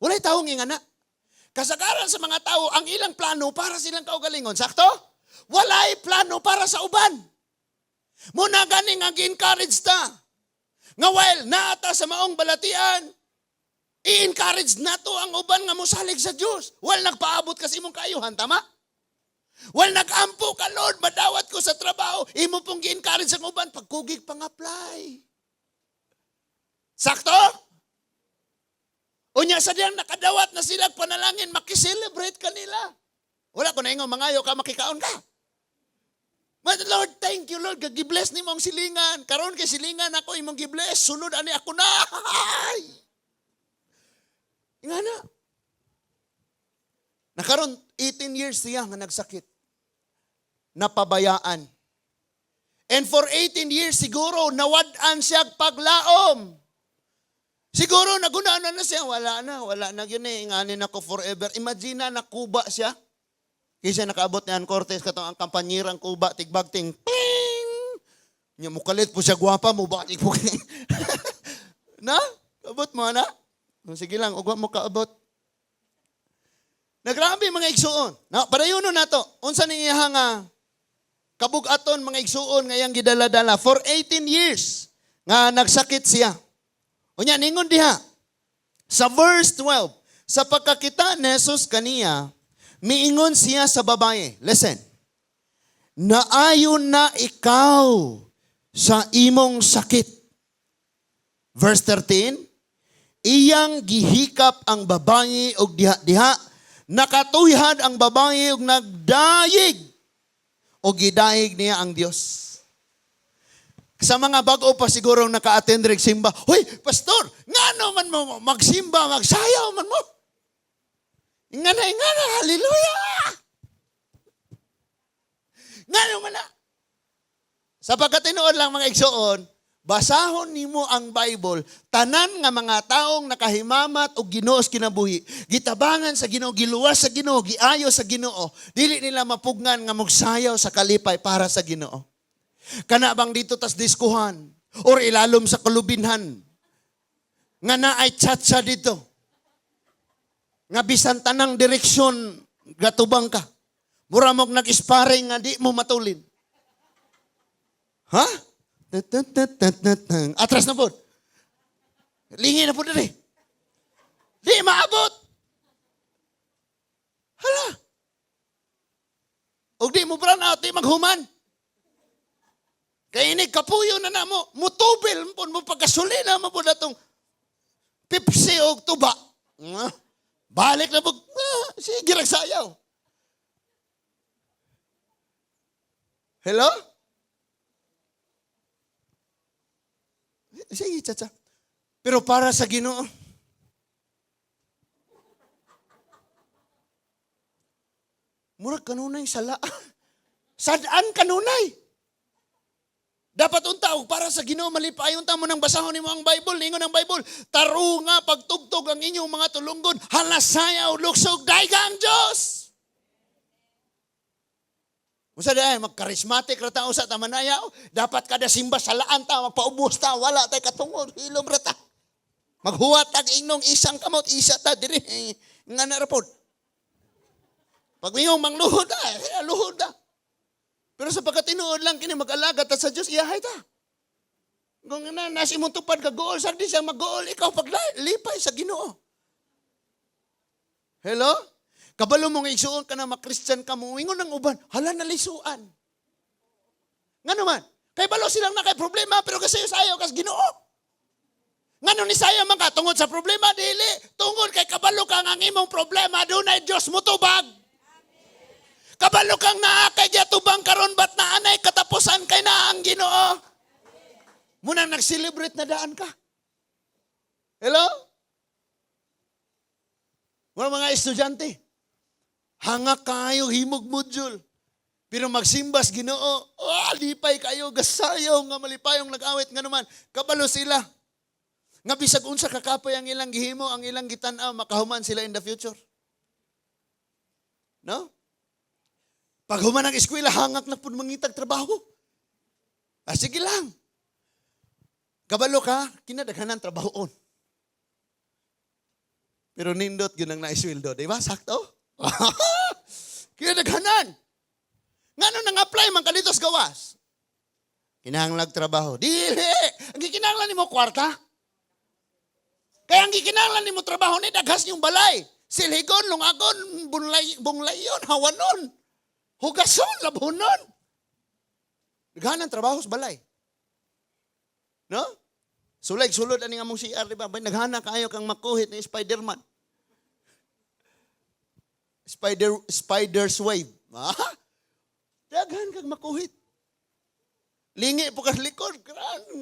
Speaker 1: Walay tawo ngingana. Kasagaran sa mga tao, ang ilang plano para silang kaugalingon. Sakto? Walay plano para sa uban. Muna gani nga gi-encourage ta. Nga while naata sa maong balatian, i-encourage nato ang uban nga mosalig sa Dios. While nagpaabot kasi imong kaayuhan, tama? Well, nag-ampo ka, Lord, madawat ko sa trabaho. Imo pong gi-encourage ang uban, pagkugig pang-apply. Sakto? Unya sa diyang nakadawat na sila panalangin, makiselebrate kanila. Wala ko na ingo, mangayo ka, makikaon ka. But Lord, thank you, Lord. Gibless ni mong silingan. Karon kay silingan ako, imong gibless. Sunod, ani ako na. Nga na. Nakaroon, 18 years siya nga nagsakit. Napabayaan. And for 18 years siguro, nawad-an siya paglaom. Siguro nagunaan na siya, wala na yun eh, inganin ako forever. Imagine na nakuba siya. Kasi nakaabot niyan Cortez katong ang kampanyerang kuba tigbagting ping. Nya mukalit po siya gwapa mo batik po. Na? Abot mo na? Sige lang, ugwa mo kaabot. Nagrabi mga igsuon. Na padayunon nato. Unsa ni iya nga kabug-aton mga igsuon nga iyang gidala-dala for 18 years nga nagsakit siya. Unya ningon diha sa verse 12, sa pagkakita ni Jesus kaniya, miingon siya sa babae, listen, naayon na ikaw sa imong sakit. Verse 13, iyang gihikap ang babae og diha-diha, nakatuyhad ang babae og nagdayig o gidayig niya ang Dios. Sa mga bago pa siguro naka-attend rig simba, hoy, pastor, ngano man mo magsimba, magsayaw man mo. Ingana, hallelujah! Ngano man na. Sa pagkatinuod lang mga igsoon, basahon nimo ang Bible, tanan nga mga taong nakahimamat o Ginoo kinabuhi, gitabangan sa Ginoo, giluwas sa Ginoo, giayo sa Ginoo, dili nila mapugnan nga magsayaw sa kalipay para sa Ginoo. Kana bang dito tas diskuhan or ilalom sa kalubinhan nga naay chatsa dito nga bisan tanang direksyon gatubang ka mura mog nag-sparring nga di mo matulin ha atras na pod lingi na pod diri di maabot hala og di mo brown out di maghuman. Kaya ini kapuyo na na mo, mutubil mo pagkasulina mo po na itong pipsi o tuba. Balik na po, sige ragsayaw. Hello? Sige, chacha. Pero para sa Ginoo, murag kanunay sala. Sadaan kanunay. Dapat unta og para sa Ginoo malipayon ta mo nang basahon nimo ang Bible, ningon ang Bible, tarunga pagtugtog ang inyong mga tulunggon, halasayaw luksog dayga ang Dios. Usa day magkarismatic ra ta usa ta manayaw, dapat kada simba salaan ta magpaubos ta wala tay katungod, hilom ra ta. Maghuwat tag ingnon isang kamot isa ta diri ngana ra pod. Pag mingong mangluhod luhod ta. Pero sa pagkatinuod lang kini mag-alaga ta sa Dios iyahay ta. Kung nasi imong tupad ka gool sa di siya mag-gool ikaw paglipay sa Ginoo. Hello? Kabalo mo nga igsuon ka na makristiyan ka mo ingon ng uban, hala na lisuan. Ngano man? Kay balo silang na kay problema pero kasi sayo kas Ginoo. Ngano ni sayo man ka tungod sa problema dili, tungod kay kabalo ka nga ang imong problema dunay Dios motubag. Kabalo kang naa kay tubang karon bat na anay katapusan kay na ang Ginoo. Muna nag-celebrate na daan ka. Hello? Mga estudyante, hanga kayo himog module. Pero magsimbas Ginoo, lipay kayo, gasayaw nga malipayong nag-awit nga naman. Kabalo sila. Nga bisag unsa kakapoy ang ilang gihimo, ang ilang gitan-aw, makahuman sila in the future. No? Pag human ang eskwela, hangak na po mangitag trabaho. Sige lang. Kabalo ka, kinadaghanan trabahoon. Pero nindot yun ang naisweldo. Di ba? Sakto? Kinadaghanan. Nga nung nang-apply man ka dito sa gawas. Kinahanglag trabaho. Dili! Ang gikinahanglan ni mo kwarta. Kaya ang gikinahanglan ni mo trabaho ni daghas yung balay. Silhigon, lungagon, bunglayon, hawanon. Hugason, labunon. Naghanan trabaho sa balay. No? Sulod ani nga mong CR, di ba? Naghana kayo kang makuhit ni Spider-Man. Spider's wave. Daghan kang makuhit. Lingi po ka likod.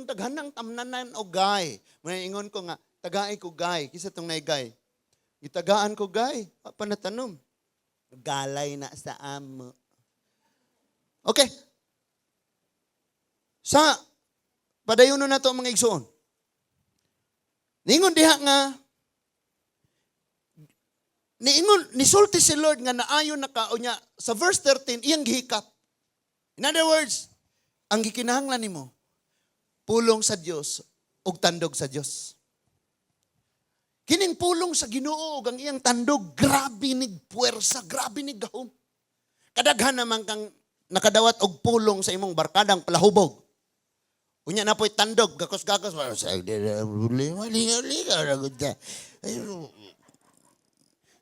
Speaker 1: Daghanang tamnanan o gay. Maningon ko nga, tagaay ko gay. Kisa itong naigay. Gitagaan ko gay. Panatanom. Galay na sa amo. Okay. Sa padayon na to mga igsoon. Ningon diha nga, nisulti si Lord nga naayon na ka, o niya, sa verse 13, iyang gihikap. In other words, ang gikinahanglan nimo, pulong sa Dios ug tandog sa Dios. Kining pulong sa Ginoo ug ang iyang tandog, grabe nig puwersa, grabe nig gahom. Kadaghan naman kang nakadawat og pulong sa imong barkadang palahubog. Unya na po'y tandog, gakos-gakos,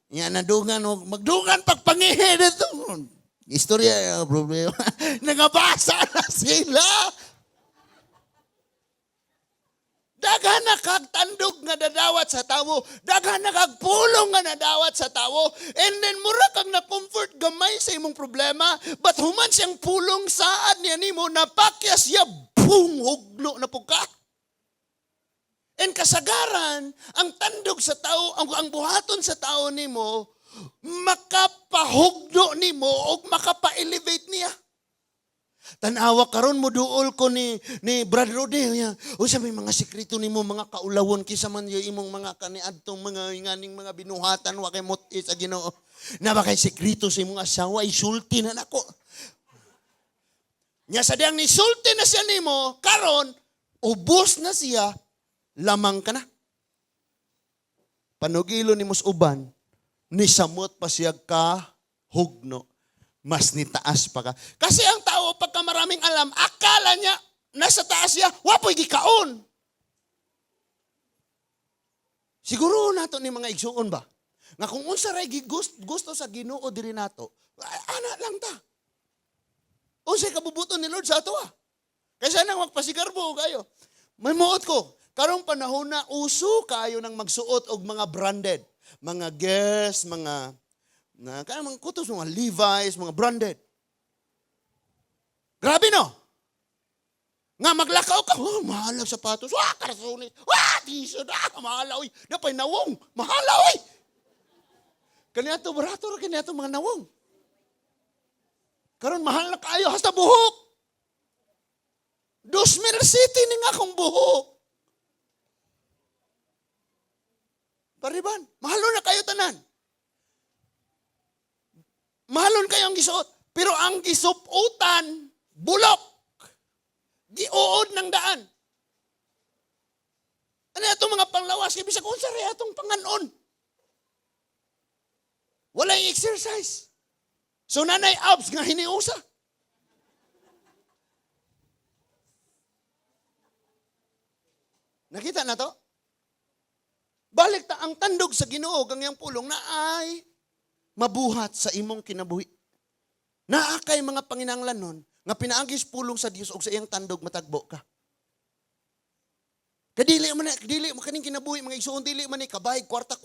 Speaker 1: yan nadungan, magdungan pagpangihe na ito. Istorya, problema. Nangabasa na sila. Daghan na kag tandog nga nadawat sa tawo. Daghan na kag pulong nga nadawat sa tawo. And then mura kang na-comfort gamay sa imong problema. But human siyang pulong saad niya nimo, napakyas siya, boom, hugno na po ka. And kasagaran, ang tandog sa tao, ang buhaton sa tao nimo, makapahugno nimo o makapa-elevate niya. Tanawa karon mo duol ko ni Brad Rodeo niya. O sa may mga sekreto nimo, mga kaulawon kisa man yung imong mga kaniadtong mga inganing mga binuhatan wa kay muti sa Ginoo. Na ba kay sekreto sa imong asawa isulti na nako. Nya sa diyang nisulti na siya nimo, karon ubos na siya, lamang ka na. Panugilo ni mos uban, nisamot pa siya ka hugno. Mas nitaas pa ka. Kasi ang tao, pagka maraming alam, akala niya, nasa taas siya, wapoy gikaon. Siguro nato ni mga igsuon ba? Nga kung unsa ray gusto sa Ginoo diri nato, ana lang ta. Unsay kabubuton ni Lord sa ato ah. Kaysa nang magpasigarbo kayo. May muot ko, karong panahon na uso kayo nang magsuot og mga branded, mga Guess, mga kutos, mga Levi's, mga branded. Grabe no? Nga maglakaw ka, mahal ang sapatos, karasunit, t-shirt, mahal, oy, napay nawong, mahal, oy. Kaniato barato, kaniato mga nawong. Karon mahal na kayo, hasta buhok. 2,000 city ni nga akong buhok. Pariban, mahalo na kayo tanan. Mahalon kayo ang gisuot. Pero ang gisuputan, bulok. Giuod ng daan. Ano itong mga panglawas? Ibig kung sa rin itong panganon. Walay exercise. So nanay abs nga hiniusa. Nakita na to? Balik ta ang tandog sa Ginoo ang iyang pulong na ay mabuhat sa imong kinabuhi. Naakay mga panginahanglan nun, nga pinaagis pulong sa Dios o sa iyang tandog matagbo ka. Kadili mo kaning kinabuhi, mga igsuon, dili man ni kabay, kwarta.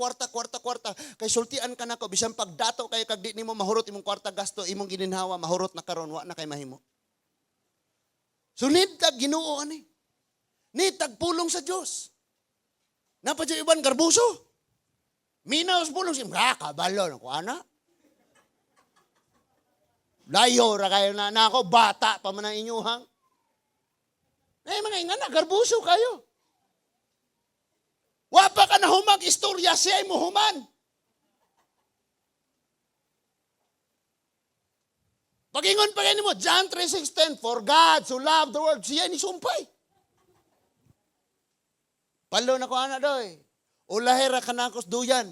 Speaker 1: Kay sultian ka na ko, bisan pagdato kayo kag di nimo mahurot imong kwarta gasto, imong gininhawa, mahurot na karon, wa na kay mahimo. So need tag Ginoo ani. Need tag pulong sa Dios. Napadyo iban garbuso. Minaw sa pulong siya, kabalo, ko ana. Layo ra kayo na ako, bata pa man ang inyuhang. Mga ingana, garbuso kayo. Wapa ka na humag istorya, siya mo human. Pag-ingon pa kayo mo, John 3:16, for God so loved the world, siya ni sumpay. Palo na ko ana doy. Ulahera ka na akos duyan.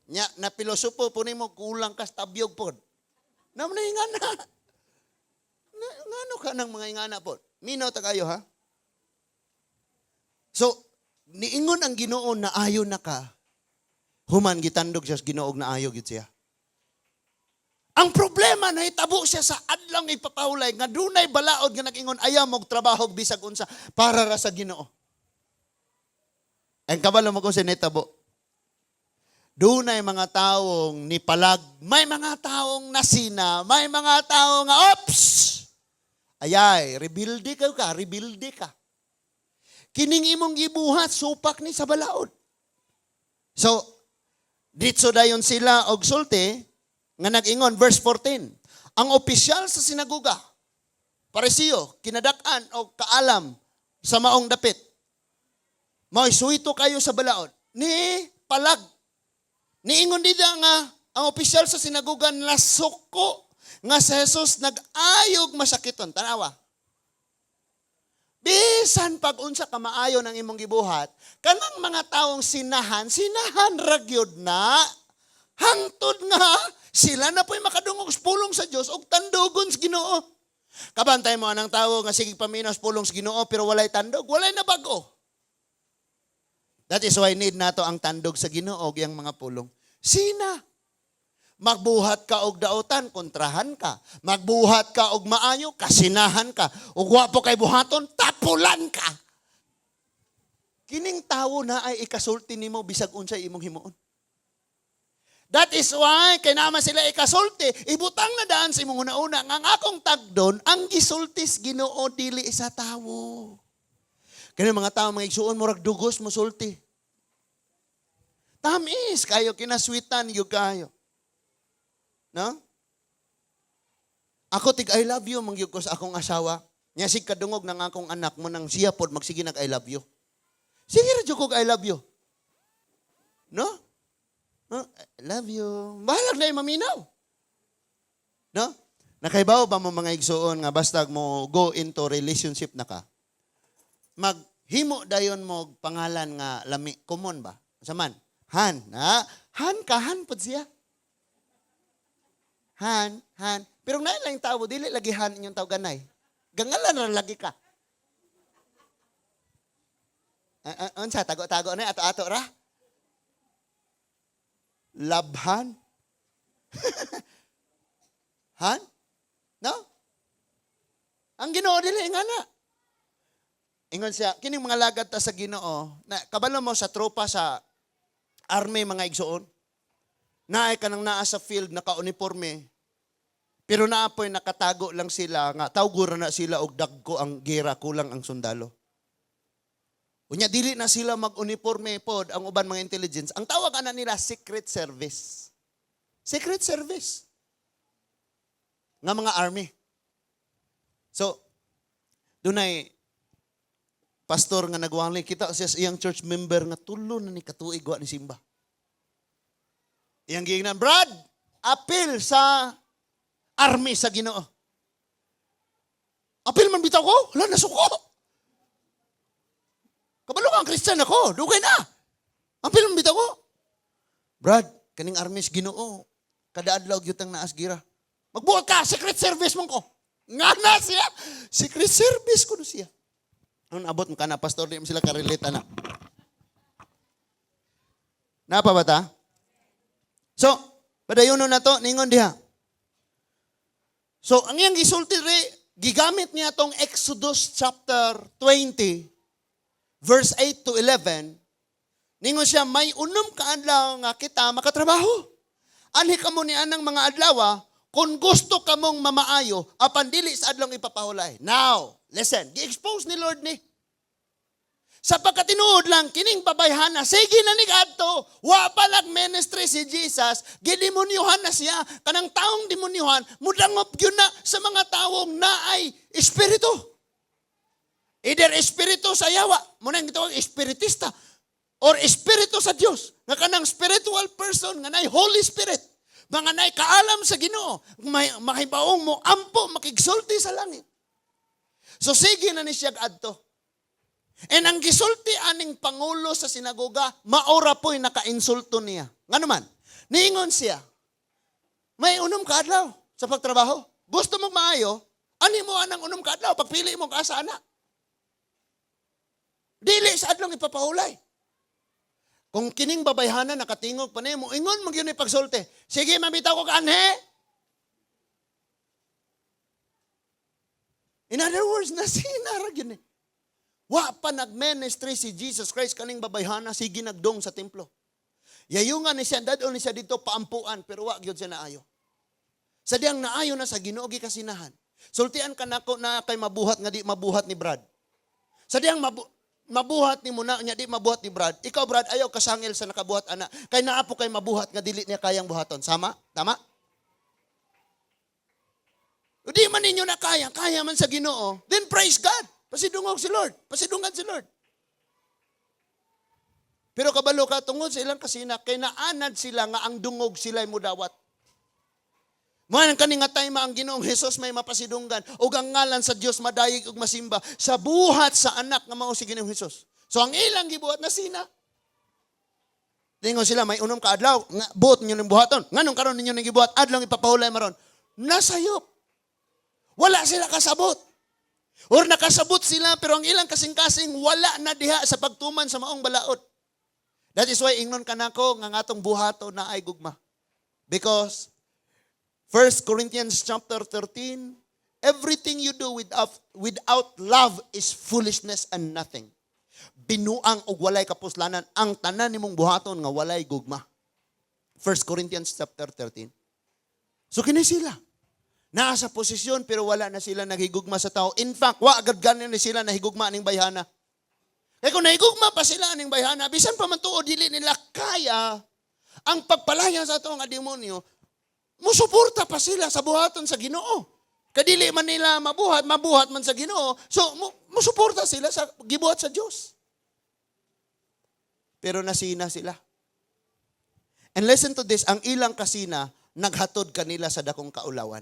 Speaker 1: Nya, na pilosopo po nimo kulang kas tabyog po. Naman na ingana. Ngano ka ng mga ingana po? Minaw ta kayo ha? So, niingon ang Ginoo na ayo na ka. Human gitandog siya Ginoo na ayo gid siya. Ang problema na hitabo siya sa adlang ipapahulay nga dunay balaod nga nag-ingon ayaw mog trabaho bisag unsa para ra sa Ginoo. Ang kabalo mo kung sinitabo. Doon ay mga taong nipalag, may mga taong nasina, may mga taong ops! Ayay, rebuilde ka. Kining imong gibuhat, supak ni sa balaod. So, ditso dayon sila og sulti, nga nag-ingon, verse 14. Ang opisyal sa sinagoga, parisiyo, kinadak-an o kaalam sa maong dapit. Mao'y suwito kayo sa balaod. Ni palag. Niingon dito nga, ang opisyal sa sinagugan nasuko nga si Jesus nag-ayog masakiton. Tanawa. Bisan pag-unsa ka maayo ng imong gibuhat, kanang mga taong sinahan ragyod na, hangtod nga, sila na po'y makadungog sa pulong sa Diyos o tandugon sa Ginoo. Kabantay mo anang tao nga sige paminaw sa pulong sa Ginoo pero walay tandog, walay na bago. That is why need nato ang tandog sa Ginoo og yang mga pulong. Sina? Magbuhat ka og daotan, kontrahan ka. Magbuhat ka og maayo, kasinahan ka. Ug wapo kay buhaton, tapulan ka. Kining tawo na ay ikasulti nimo bisag unsay imong himuon. That is why kay naman sila ikasulti, ibutang na daan sa imong una-una nga ang akong tagdon ang gisultis Ginoo dili sa tawo. Kani mga tawo mga igsuon murag dugos mo sulti. Tamis kayo kinaswitan gyud kayo. No? Ako tig I love you mangyud ko sa akong asawa. Nya sig kadungog ng akong anak mo nang siya pod magsige nag I love you. Sige ra jud ko I love you. No? No? I love you. Bahalag na maminaw. No? Nakaibaw ba mo mga igsuon nga basta mo go into relationship na ka? Maghimo dayon mo pangalan nga lami common ba? Saman? Han, ha? Han ka han pod siya. Han. Pero ngayon lang yung tao, dili lagi han inyong tao ganay. Gangalan na lagi ka. Unsa, tago-tago na, ato-ato ra. Labhan. Han? No? Ang Ginoo dili nga na. Ingon siya, kining mga lagad ta sa Ginoo, na kabalo mo sa tropa sa army mga igsuon. Naay ka nang naa sa field, naka-uniforme. Pero naapoy nakatago lang sila nga tawgura na sila og dagko ang gera kulang ang sundalo. Unya dili na sila mag-uniforme pod ang uban mga intelligence. Ang tawag ana nila secret service. Secret service. Nga mga army. So dunay pastor nga nagwali kita siya sa iyang church member nga tulo na ni katuig wa ni simba. Iyang giingnan, Brad, apil sa army sa Ginoo. Apil man bitaw ko, wala nasuko. Kabalo ang Christian ako, dugay na. Apil man bitaw ko. Brad, kaning army sa Ginoo, kada adlaw gyud ang naas gira. Magbuhat ka, secret service man ko. Nga na siya. Secret service ko na siya. Ang abot mo ka na, pastor, di mo sila karelate na. Napa ba ta? So, padayono na to, ningon diha. So, ang iyang gisulti gigamit niya tong Exodus chapter 20, verse 8 to 11. Ningon siya, may unom ka adlaw nga kita makatrabaho. Anhi ka mo ni anang mga adlaw, kung gusto ka mong mamaayo, apan dili sa adlaw ipapahulay. Now, listen, gi-expose ni Lord ni. Sa pagkatinuod lang, kining babayhana, sige na ni kadto, wa palag ministry si Jesus, gidemonyohan na siya, kanang taong demonyohan, mudangop yun na sa mga taong naay espiritu. Either espiritu sa yawa, muna yung gitawag espiritista, or espiritu sa Diyos, nga kanang spiritual person, nga naay Holy Spirit, mga naay kaalam sa Ginoo, makibaong mo, ampo, makigsulti sa langit. So sige na ni siya kadto. And ang gisulti aning pangulo sa sinagoga, maora po'y naka-insulto niya. Nga naman, niingon siya, may unom ka adlaw sa pagtrabaho. Gusto mong maayo, ani mo anang unom ka adlaw, pagpili mo ka sa anak. Dili sa adlaw ipapahulay. Kung kining babayhana nakatingog pa nimo, ingon mo gyud ni pagsulti. Sige, mamitaw ko ka anhe. In other words, nasinarag yun eh. Wa pa nag-ministry si Jesus Christ kaning babayhana, sige nagdong sa templo. Yayungan ni siya, dadol ni siya dito paampuan, pero wa gyud siya naayo. Sadyang naayo na sa Ginoo gi kasinahan. Sultian ka nako na kay mabuhat nga di mabuhat ni Brad. Sadyang mabuhat ni mo na nya di mabuhat ni Brad. Ikaw Brad ayaw kasangil sa nakabuhat ana. Kay naapo kay mabuhat nga dili niya kayang buhaton. Sama? Tama? Di man ninyo na kaya man sa Ginoo. Then praise God. Pasidungog si Lord. Pasidungan si Lord. Pero kabalo ka, tungod sa ilang kasina, kay naanad sila nga ang dungog sila'y mudawat. Mga kaning nga time ang Ginoong Hesus may mapasidunggan ug ang ngalan sa Dios madayeg ug masimba sa buhat sa anak nga mao si Ginoong Hesus. So ang ilang gibuhat na sina. Tingon sila may unom ka adlaw, nga buot ninyo ning buhaton. Nganong karon ninyo ning gibuhat adlaw ipapahulay maron. Nasayop. Wala sila kasabot. Or nakasabot sila pero ang ilang kasing-kasing wala na diha sa pagtuman sa maong balaod. That is why ingnon kanako nga ngatong buhaton na ay gugma. Because 1 Corinthians chapter 13, everything you do without love is foolishness and nothing. Binuang og walay kapuslanan ang tanan nimong buhaton nga walay gugma. 1 Corinthians chapter 13. So kini sila. Naa sa posisyon pero wala na sila naghigugma sa tao. In fact, wa agad ganin sila nahigugma ning bayhana. Kaya kung nahigugma pa sila ning bayhana, bisan pa man tuod dili nila kaya ang pagpalaya sa ato nga demonyo. Musuporta pa sila sa buhaton sa Ginoo. Kadili man nila mabuhat man sa Ginoo. So, musuporta sila sa gibuhat sa Diyos. Pero nasina sila. And listen to this, ang ilang kasina, naghatod kanila sa dakong kaulawan.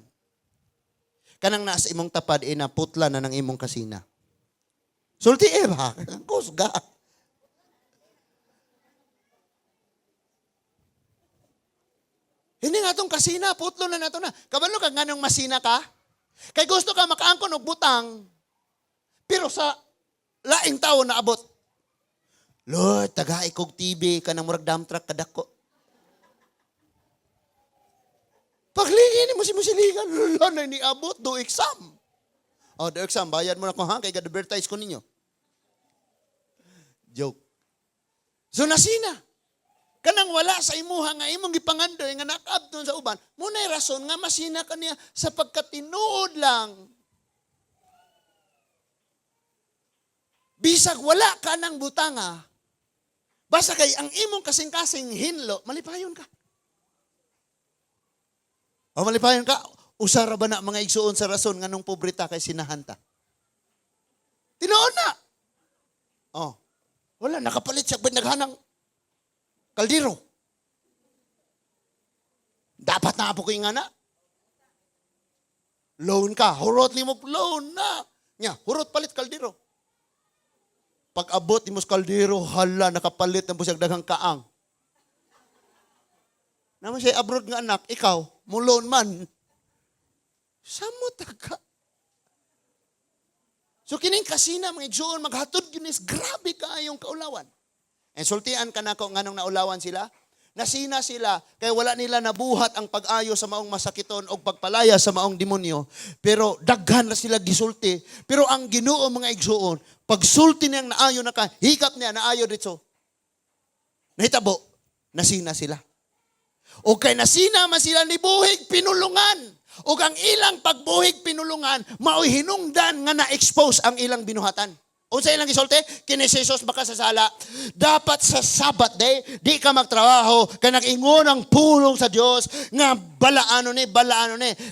Speaker 1: Kanang nasa imong tapad, putla na ng imong kasina. Sulti ba? Kusga. Hindi nga itong kasina, putlo na nato na. Kabalo ka, nganong masina ka? Kay gusto ka makaangkon og butang, pero sa laing tao na abot. Lord, tagaay kog TV, ka ng murag dump truck kadako. Paglingin mo si musiligan, lalo na ni abot, do exam. O, do exam, bayad mo na ko ha, kay ga-advertise ko ninyo. Joke. So nasina. Kanang wala sa imuha nga imong gipangandoy nga nakabton sa uban, munay rason nga masina kaniya sa pagkatinuod lang. Bisag wala ka ng butanga, basta kay ang imong kasing-kasing hinlo, malipayon ka. O malipayon ka, usara ba na mga igsuon sa rason nga nung pobreta kay sinahanta? Tinuod na. Oh, wala, nakapalit siya, naghanang kaldero. Dapat na po ko yung ana. Loan ka. Hurot ni mo loan na. Nya, hurot palit kaldero. Pag abot ni mo kaldero, hala, nakapalit ng busag daghang kaang. Naman siya abroad nga anak, ikaw, mo loan man. Samot ka. So kining kasina, mga igsoon, maghatod ginis, grabe ka yung kaulawan. And sultian ka na ko nganong naulawan sila. Nasina sila, kaya wala nila nabuhat ang pag-ayo sa maong masakiton o pagpalaya sa maong demonyo. Pero daghan na sila gisulti. Pero ang Ginoo mga igsuon, pag sulti niyang naayo na ka, hikap niya naayo dito. Nahitabo, nasina sila. O kay nasina man sila ni buhig pinulungan. O ang ilang pagbuhig pinulungan, mao'y hinungdan nga na-expose ang ilang binuhatan. Unsa ilang gisulti? Kini si Jesus baka sa sala. Dapat sa Sabbath day, di ka magtrabaho, kay nag-ingon ang pulong sa Dios nga balaano ni.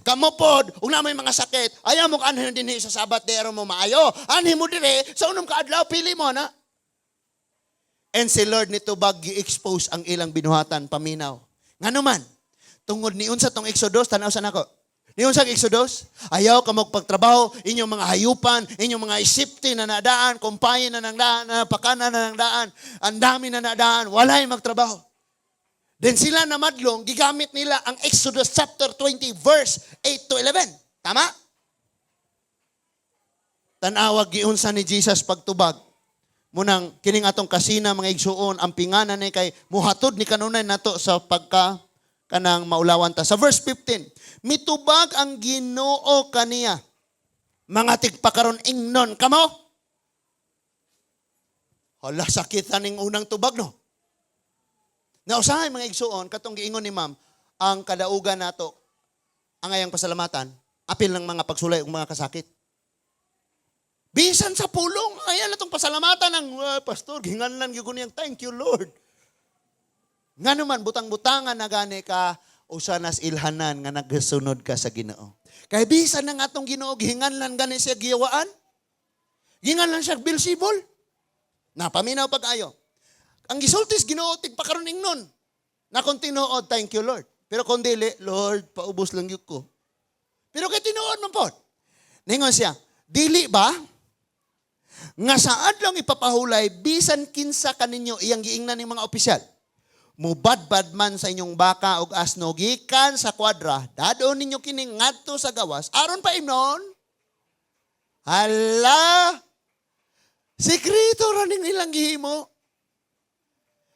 Speaker 1: Kamo pod, ug na may mga sakit, ayaw mo kanhin dinhi sa Sabbath day aron mo maayo. Anhi mo dire sa unom ka adlaw pili mo na. And si Lord nito bag gi-expose ang ilang binuhatan paminaw. Ngano man? Tungod ni unsa tong Exodus tan-aw sa nako. Niyon sa Exodus, ayaw ka magpagtrabaho, inyong mga hayupan, inyong mga isipti na nadaan, kumpayin na ng daan, napakanan na ng daan, ang dami na nadaan, walay magtrabaho. Then sila na madlong, gigamit nila ang Exodus chapter 20 verse 8 to 11. Tama? Tanawag giunsa ni Jesus pagtubag. Munang kining atong kasina mga igsuon, ang pinganan ni kay muhatod ni kanunay nato sa pagka kanang maulawan ta. Sa verse 15, mitubag ang Ginoo kaniya. Mga tigpakaron ingnon kamo. Hala, sakitan ning unang tubag no. Nausahay mga igsuon, katong giingon ni ma'am, ang kadaugan nato, ang ayang pasalamatan, apil ng mga pagsulay ug mga kasakit. Bisan sa pulong, ayan natong pasalamatan ng pastor, ginganlan gyud ko niyang thank you Lord. Nga naman, butang-butangan na gani ka, usanas ilhanan nga nagsunod ka sa Ginoo. Kaya bisan ng atong Ginoo, gihinganlan gani siya giyawaan. Ginganlan siya bilsibol. Napaminaw pag-ayo. ang gisultis Ginoo tigpakaron ingnon. Na kung tinuod, thank you Lord. Pero kung dili, Lord, paubos lang yun ko. Pero kay tinuod man po. Ningon siya, dili ba? Nga saad lang ipapahulay, bisan kinsa kaninyo iyang giingnan ng mga opisyal. Mubadbad man sa inyong baka o asno, gikan sa kwadra, dadon ninyo kining ngadto sa gawas, aron pa imnon. Hala! Sikreto raning ilang gihimo.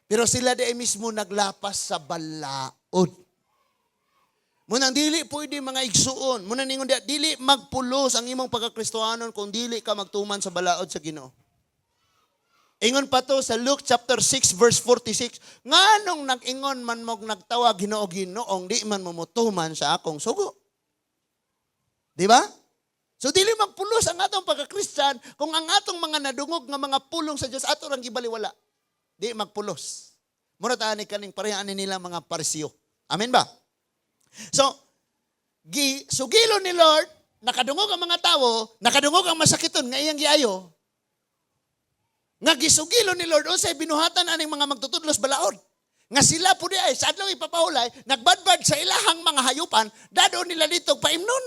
Speaker 1: Pero sila di mismo naglapas sa balaod. Munang dili pwede mga igsuon. Munang ningon dili magpulos ang imong pagkakristohanon kung dili ka magtuman sa balaod sa Ginoo. Ingon pa to sa Luke chapter 6 verse 46. Nganong nag-ingon man mo nagtawag Ginoo Ginoong di man mo mutuman sa akong sugo. Di ba? So dili magpulos ang atong pagkakristiyan kung ang atong mga nadungog nga mga pulong sa Dios ato rang gibaliwala. Di magpulos. Mura tani kaning parehaan nila mga parisyo. Amen ba? So, sugilo ni Lord, nakadungog ang mga tao, nakadungog ang masakiton nga iyang giayo. Nga gisugilo ni Lord unsay binuhatan aning mga magtutudlos balaod. Nga sila pud ay sa adlaw ipapahulay, nagbadbad sa ilahang mga hayupan, dado nila dito paimnon.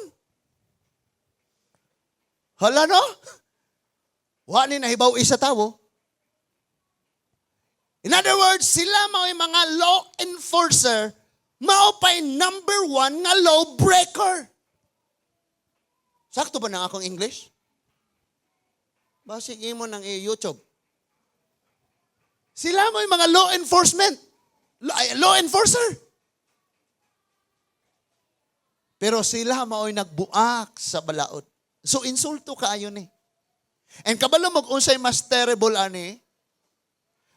Speaker 1: Hala no? Wa ni nahibaw isa tawo. In other words, sila mao'y mga law enforcer, mao pa'y number 1 nga law breaker. Sakto ba na akong English? Basig mo ng YouTube. Sila mo'y mga law enforcement. Law enforcer. Pero sila mao'y nagbuak sa balaod. So insulto kaayo ni. And kabalo mag-unsay mas terrible ani,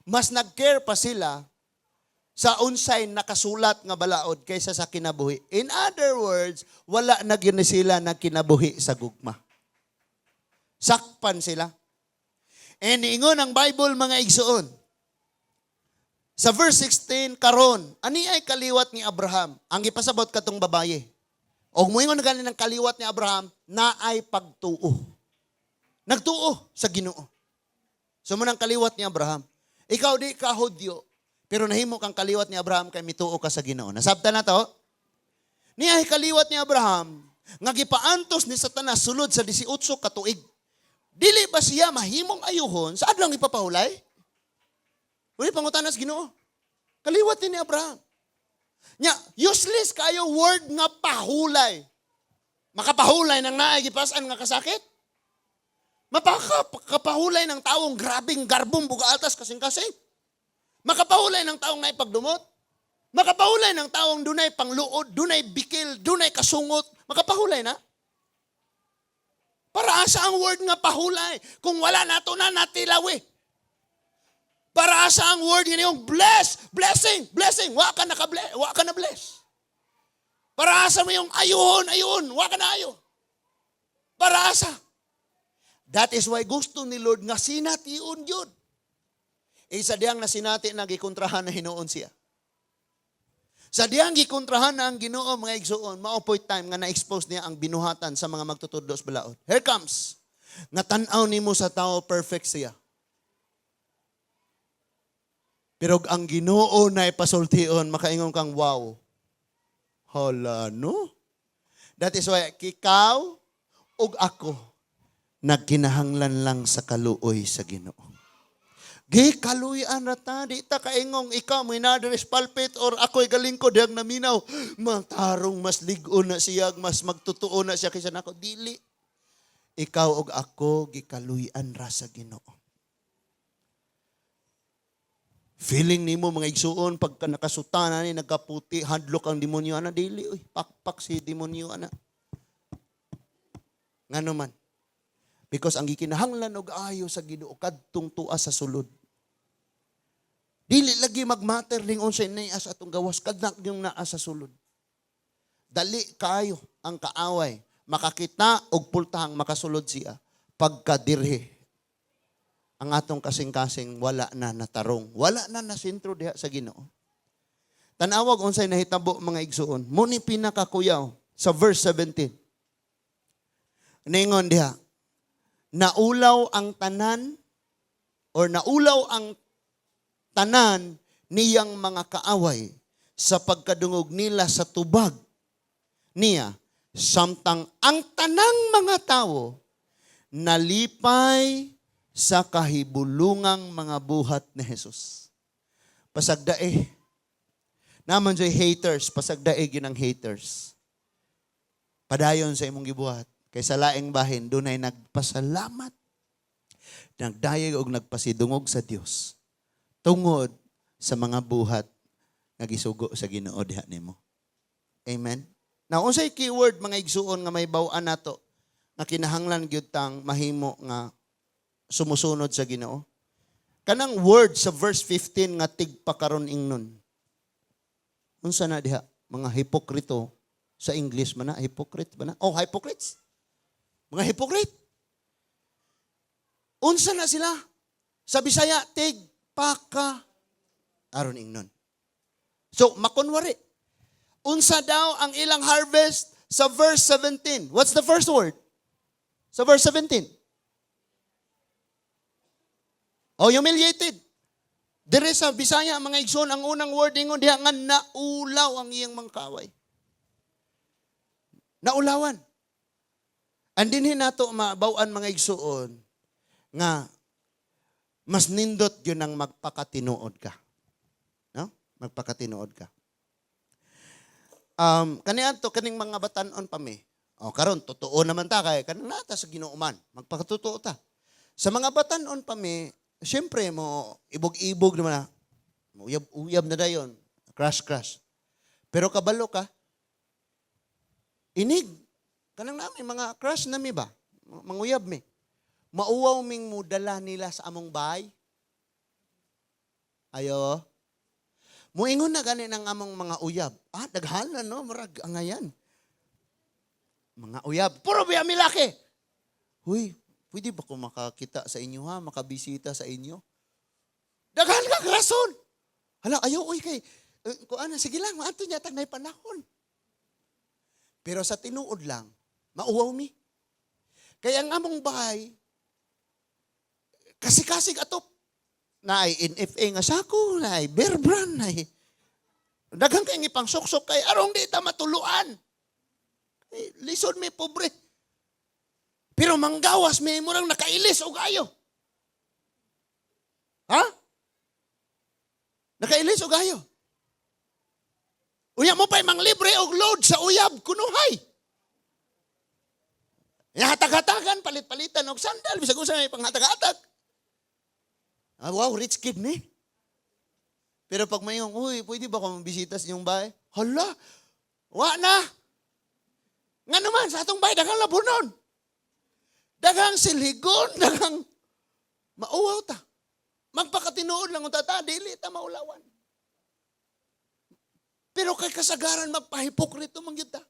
Speaker 1: mas nag-care pa sila sa unsay nakasulat nga balaod kaysa sa kinabuhi. In other words, wala na gyud sila nagkinabuhi sa gugma. Sakpan sila. And ingon ang Bible mga igsuon. Sa verse 16 karon, ani ay kaliwat ni Abraham? Ang gipasabot katong babaye. Og moingon gani ng kaliwat ni Abraham na ay pagtuo. Nagtuo sa Ginoo. So man ang kaliwat ni Abraham. Ikaw di ka Hudyo, pero nahimo kang kaliwat ni Abraham kay mituo ka sa Ginoo. Nasabtan na to? Niya kaliwat ni Abraham, nga gipaantos ni Satanas sulod sa 18 ka tuig. Dili ba siya mahimong ayuhon sa adlaw ipapahulay? Uli pangutanas Ginoo. Kaliwat ni Abraham. Nya, useless kayo word nga pahulay. Makapahulay ng naay gipasan nga kasakit? Mapakapahulay ng taong grabing garbong buga atas kasing-kasing. Makapahulay ng taong nga ipagdumot. Makapahulay ng taong dunay pangluod, dunay bikil, dunay kasungot. Makapahulay na. Para asa ang word nga pahulay kung wala nato na natilawi. Para asa ang word nga yung bless, blessing. Wa ka na bless. Para asa mo yung ayun, wa ka na ayo. Para asa. That is why gusto ni Lord nga sination yun. Isa diyang na sinati na gikontrahan na hinuon siya. Sa diyang gikontrahan na ang Ginoo mga igsuon, mao-point time nga na-expose niya ang binuhatan sa mga magtutudlos balaod. Here comes. Nga tan-aw nimo sa tao perfect siya. Pero ang Ginoo na ipasultion, makaingon kang wow. Hala, no? That is why ikaw ug ako nagkinahanglan lang sa kaluoy sa Ginoo. Kaluyan rata, di ta kaingong ikaw may nadres palpit or ako'y galingkod diyang naminaw. Matarong mas ligon na siya, mas magtutuo na siya kaysa nako. Dili. Ikaw og ako, gikaluyan ra sa Ginoo. Feeling nimo mga igsuon, pagka nakasutana ni nagkaputi, hadlok ang demonyo, ana, dili. Uy, pakpak si demonyo, ana. Nga naman. Because ang gikinahanglan og ayo sa Ginoo kadtong tuwa sa sulod. Dili lagi magmatter ning unsay naa sa atong gawas kadnak yung naa sa sulod. Dali kayo ang kaaway makakita og pultahang makasulod siya pagkadirhe. Ang atong kasing-kasing wala na natarong, wala na nasentro diha sa Ginoo. Tanawag unsay nahitabo mga igsuon. Muni pinakakuyaw sa verse 17. Ningon diha, naulaw ang tanan or naulaw ang tanan niyang mga kaaway sa pagkadungog nila sa tubag niya, samtang ang tanang mga tao nalipay sa kahibulungang mga buhat ni Jesus. Pasagdae. Naman joy haters, pasagdae yun ang haters. Padayon sa imong gibuhat. Kay sa laing bahin, dunay nagpasalamat, nagdayeg og nagpasidungog sa Dios tungod sa mga buhat nga gisugo sa Ginoo diha nimo. Amen. Now, unsay keyword mga igsuon nga may baw-an nato nga kinahanglan gyud tang mahimo nga sumusunod sa Ginoo? Kanang word sa verse 15 nga tigpakaron ingnon. Unsa na diha? Mga hipokrito sa English man na, hypocrite ba na? Oh, hypocrites. Mga hypocrite. Unsa na sila? Sa Bisaya, tigpaka aron ingnon. So, makunwari. Unsa daw ang ilang harvest sa verse 17? What's the first word? Sa verse 17. Oh, humiliated. Dire sa Bisaya, mga igsoon, ang unang word ningon diha nga naulaw ang iyang mga kaaway. Naulawan. Andinhin nato mabaw-an mga igsoon nga mas nindot yun ang magpakatinuod ka. No? Magpakatinuod ka. Kanian to, kaning mga batanon pa mi. O, karon totoo naman ta kay kanang nata sa Ginooman. Magpakatotoo ta. Sa mga batanon pa mi, siyempre mo ibog-ibog naman na. Uyab-uyab na dayon. Crash. Pero kabalo ka, inig. Kanang namin, mga crush na mi ba? Manguyab mi. Mauwaw ming mudala nila sa among bahay. Ayo. Muingon na gani ng among mga uyab. Daghanan no, marag angayan. Mga uyab. Puro biya milaki. Huy, pwede ba ko makakita sa inyo ha? Makabisita sa inyo? Daghan ka rason. Hala, ayaw, uy kay. Sige lang, maato niya tagnay panahon. Pero sa tinuod lang, mauwaw mi. Kaya ang among bahay, kasig-kasig atop. Na ay NFA nga sako, na ay Bear Brand, na ay daghang kay ngipang sok-sok kay arong di ta matuluan. Lisod may pobre. Pero manggawas may murang nakailis og ayo. Ha? Nakailis og ayo. Unya mo pa'y manglibre og load sa uyab kunuhay. Hatag-hatagan, palit-palitan og sandal, bisag usa may panghatag-hatag. Wow, rich kid ni. Pero pag mayong, uy, pwede ba ko mabisita sa inyong bahay? Hala, wa na. Nga naman, sa atong bahay, dagang labunon. Dagang siligon, dagang mauwaw ta. Magpakatinuod lang tata, dili ta maulawan. Pero kay kasagaran, magpahipokrito mangyud ta.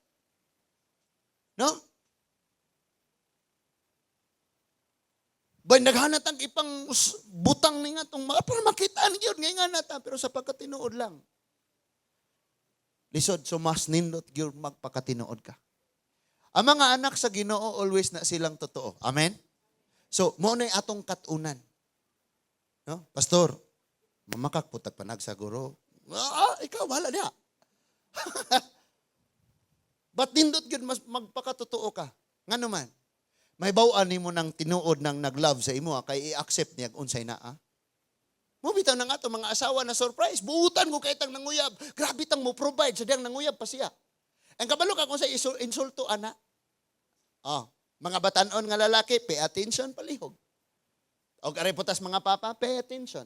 Speaker 1: No? Bay naghanat ang ipang butang ni nga tong mga para makitaan gyud nga nata pero sa pagkatinuod lang. Lisod so mas nindot gyud magpakatinuod ka. Ang mga anak sa Ginoo always na silang totoo. Amen. So mo nay atong katunan. No? Pastor, mamakak putag panag sa guro. Ikaw wala diha. But nindot gyud mas magpakatotoo ka. Ngano man? May baw-an nimo nang tinuod nang nag-love sa imo kay i-accept niya unsay naa. Mo bitaw na nga to mga asawa na surprise. Buutan ko kay tang nanguyab. Grabe tang mo provide sa diyang nanguyab pa siya. Ang kabalo ka kung sa insulto ana. Mga batanon nga lalaki, pay attention palihog. Og aray putas mga papa, pay attention.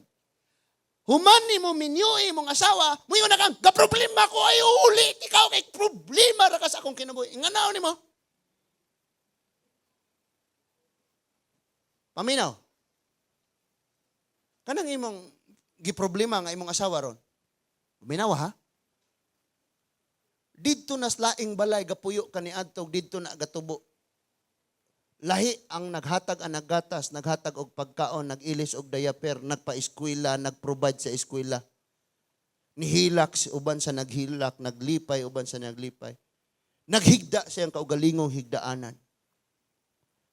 Speaker 1: Human nimo minyuhi mong asawa, muyo na kang, ga problema ko ay uli. Ikaw kay problema ra ka sa akong kinabuhi. Nganaw nimo? Paminaw. Kanang imong giproblema nga imong asawa ron. Paminaw ha? Didto nas laing balay gapuyo kaniadto didto na gatubo. Lahi ang naghatag ang naggatas, naghatag og pagkaon, nagilis og diaper, nagpa-eskwela, nagprovide sa eskwela. Nihilak uban sa naghilak, naglipay uban sa naglipay. Naghigda siyang kaugalingong higdaanan.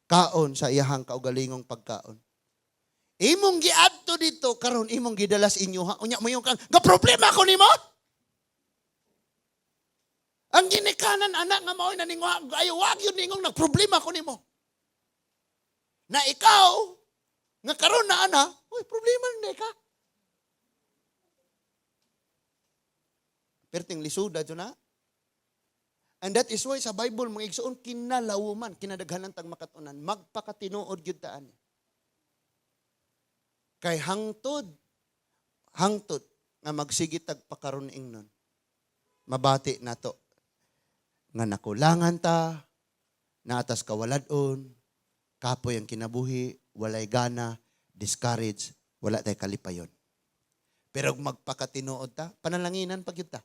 Speaker 1: Kaon sa iyahang kaugalingong pagkaon. Imong giadto dito karon imong gidalas inyo ha. Unya mo yung kang nga problema ko nimo. Ang ginikanan anak nga mao'y naningwa ayo wag yun ningong nagproblema ko nimo. Na ikaw nga karon na ana, oy problema na ka. Perting lisuda dyan na. And that is why sa Bible, mga igsoon, kinalawman, kinadaghanan tag makatunan, magpakatinuod yun taan. Kay hangtod, nga magsigit tag pakaron ingnon. Mabati na to. Nga nakulangan ta, naatas kawaladon, kapoy ang kinabuhi, walay gana, discourage, wala tay kalipayon. Pero magpakatinuod ta, panalanginan pag yun ta.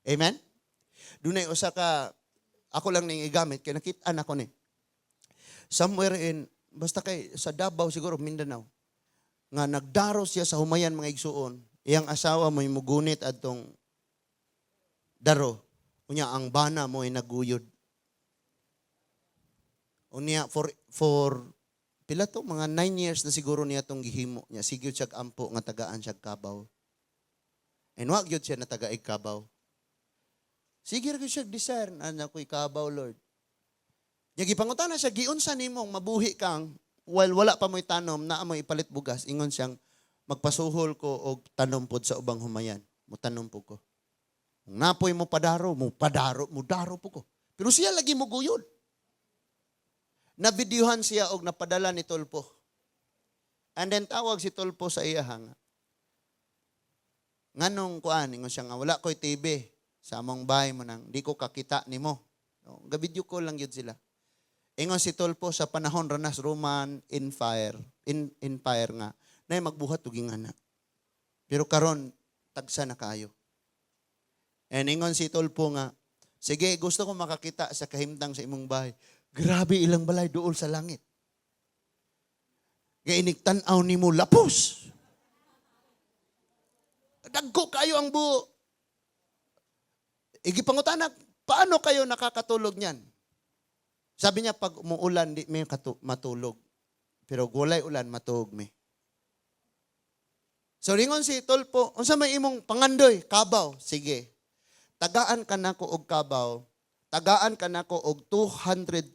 Speaker 1: Amen? Dunay usa ka, ako lang nang igamit, kaya nakitaan ako ni. Somewhere in, basta kay, sa Davao siguro, Mindanao, nga nagdaro siya sa humayan mga igsuon, iyang asawa mo mugunit adtong daro, unya ang bana mo ay naguyod. Unya, for pila to, mga 9 years na siguro niya tong gihimo niya, sigyo siya ampo nga tagaan siya Kabaw. And wag yun siya na taga Kabaw. Sige rin siya discern, anak ko Kabaw, Lord. Yung ipangutana siya, giunsa nimong mabuhi kang, while wala pa mo'y tanom, na amoy ipalit bugas, ingon siyang, magpasuhol ko o tanom pod sa ubang humayan. Mutanom po ko. Kung napoy mo padaro, mudaro po ko. Pero siya lagi mo guyod. Nabidyuhan siya og napadala ni Tolpo. And then tawag si Tolpo sa iya nga. Nganong kuan, ingon siya nga, wala ko'y TV. Sa among bahay mo nang, di ko kakita ni mo. No, gabidyo ko lang yun sila. Ingon si Tolpo sa panahon ranas Roman Empire nga, na magbuhat uging anak. Pero karon tagsa na kayo. And ingon si Tolpo nga, sige, gusto ko makakita sa kahimtang sa imong bahay. Grabe ilang balay dool sa langit. Gainig tanaw ni mo lapos. Dagko kayo ang buo. Igipangutanak, paano kayo nakakatulog niyan? Sabi niya, pag umuulan, di may matulog. Pero gulay ulan, matuog may. So, ringon si Tolpo, unsa may imong pangandoy? Kabaw. Sige. Tagaan ka na ko og Kabaw. Tagaan ka na ko og 200,000.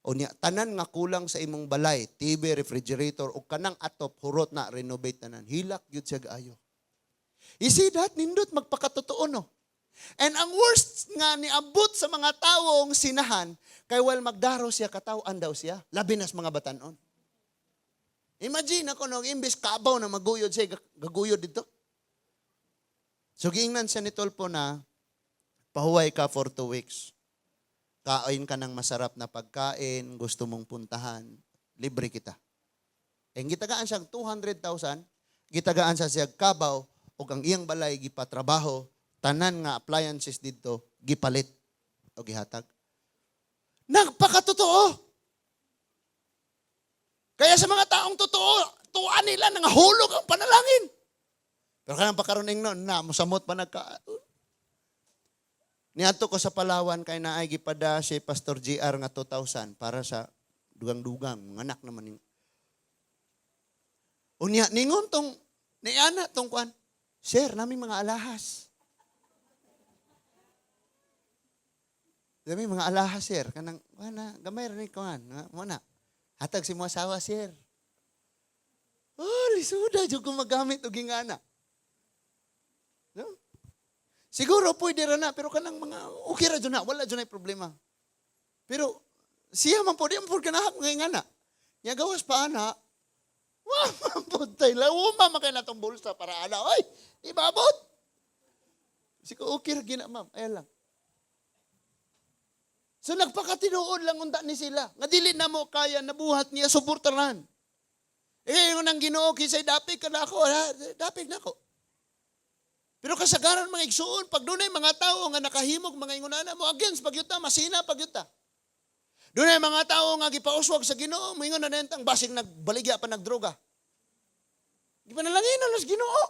Speaker 1: O niya, tanan nga kulang sa imong balay, TV, refrigerator, o kanang atop, hurot na, renovate tanan. Hilak, yun siya gaayo. You see that? Nindot, magpakatotoo, no? And ang worst nga niabot sa mga taong sinahan, kay while magdaro siya, katawan daw siya. Labi nas mga batanon. Imagine ako nung imbis Kabaw na maguyod siya, gaguyod dito. So giingnan siya ni Tolpo na, pahuway ka for 2 weeks. Kain ka ng masarap na pagkain, gusto mong puntahan, libre kita. E gitagaan siyang 200,000, gitagaan siya Kabaw, o ang iyang balay, gipatrabaho, tanan nga appliances dito, gipalit o gihatag. Nagpakatotoo. Kaya sa mga taong totoo, tuan nila nang hulog ang panalangin. Pero kanang pakaroning noon, musamot pa nagka... Niadto ko sa Palawan, kay naay gipada si Pastor GR nga 2,000 para sa dugang-dugang, mga anak naman. Unya, ningon tong, niana tong kuan, Sir, namin mga alahas. Dami mga alahas, sir. Kanang, wala, gamay rin ko nga. Muna, hatag si mo asawa, sir. Oh, lisuda, dyan ko magamit o gingana. No? Siguro, pwede rin na, pero kanang mga, okay ra dyan na, wala dyan na problema. Pero, siya man po, di mo kanahak mga ingana. Niya gawas pa, ana, wah, mabuntay, lawuma makay na itong bulsa para ana, oy, ibabot. Siguro, okay ra gina, ma'am, ayan lang. So nagpakatinuod lang unta ni sila. Nga dili na mo kaya nabuhat niya suportaran. Yung nang Ginoo kisay dapig ka na ako, dapig na ako. Pero kasagaran mga igsuon, pag dunay mga tao nga nakahimog mga ingunana mo against pagyuta, masina pagyuta. Dunay mga tao nga gipauswag sa Ginoo, moingon na nentang basig nagbaligya pa nagdroga. Di pa nalangin na Ginoo.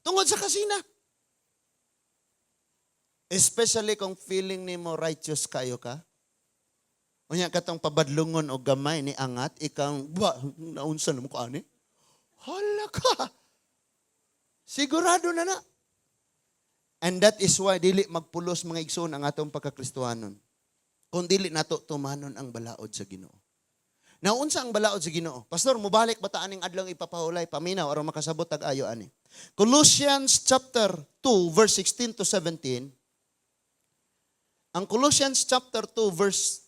Speaker 1: Tungod sa kasina. Especially kung feeling ni mo righteous kayo ka. Unya katong pabadlungon o gamay ni angat, ikaw, ba, naunsa na mo ka ani? Hala ka. Sigurado na na. And that is why dili magpulos mga igsoon ang atong pagkakristohanon. Kung dili nato tumanon ang balaod sa Ginoo. Naunsa ang balaod sa Ginoo? Pastor, mubalik ba ta aning adlaw ipapahulay paminaw aron makasabot tag ayo ani? Colossians chapter 2 verse 16 to 17. Ang Colossians chapter 2 verse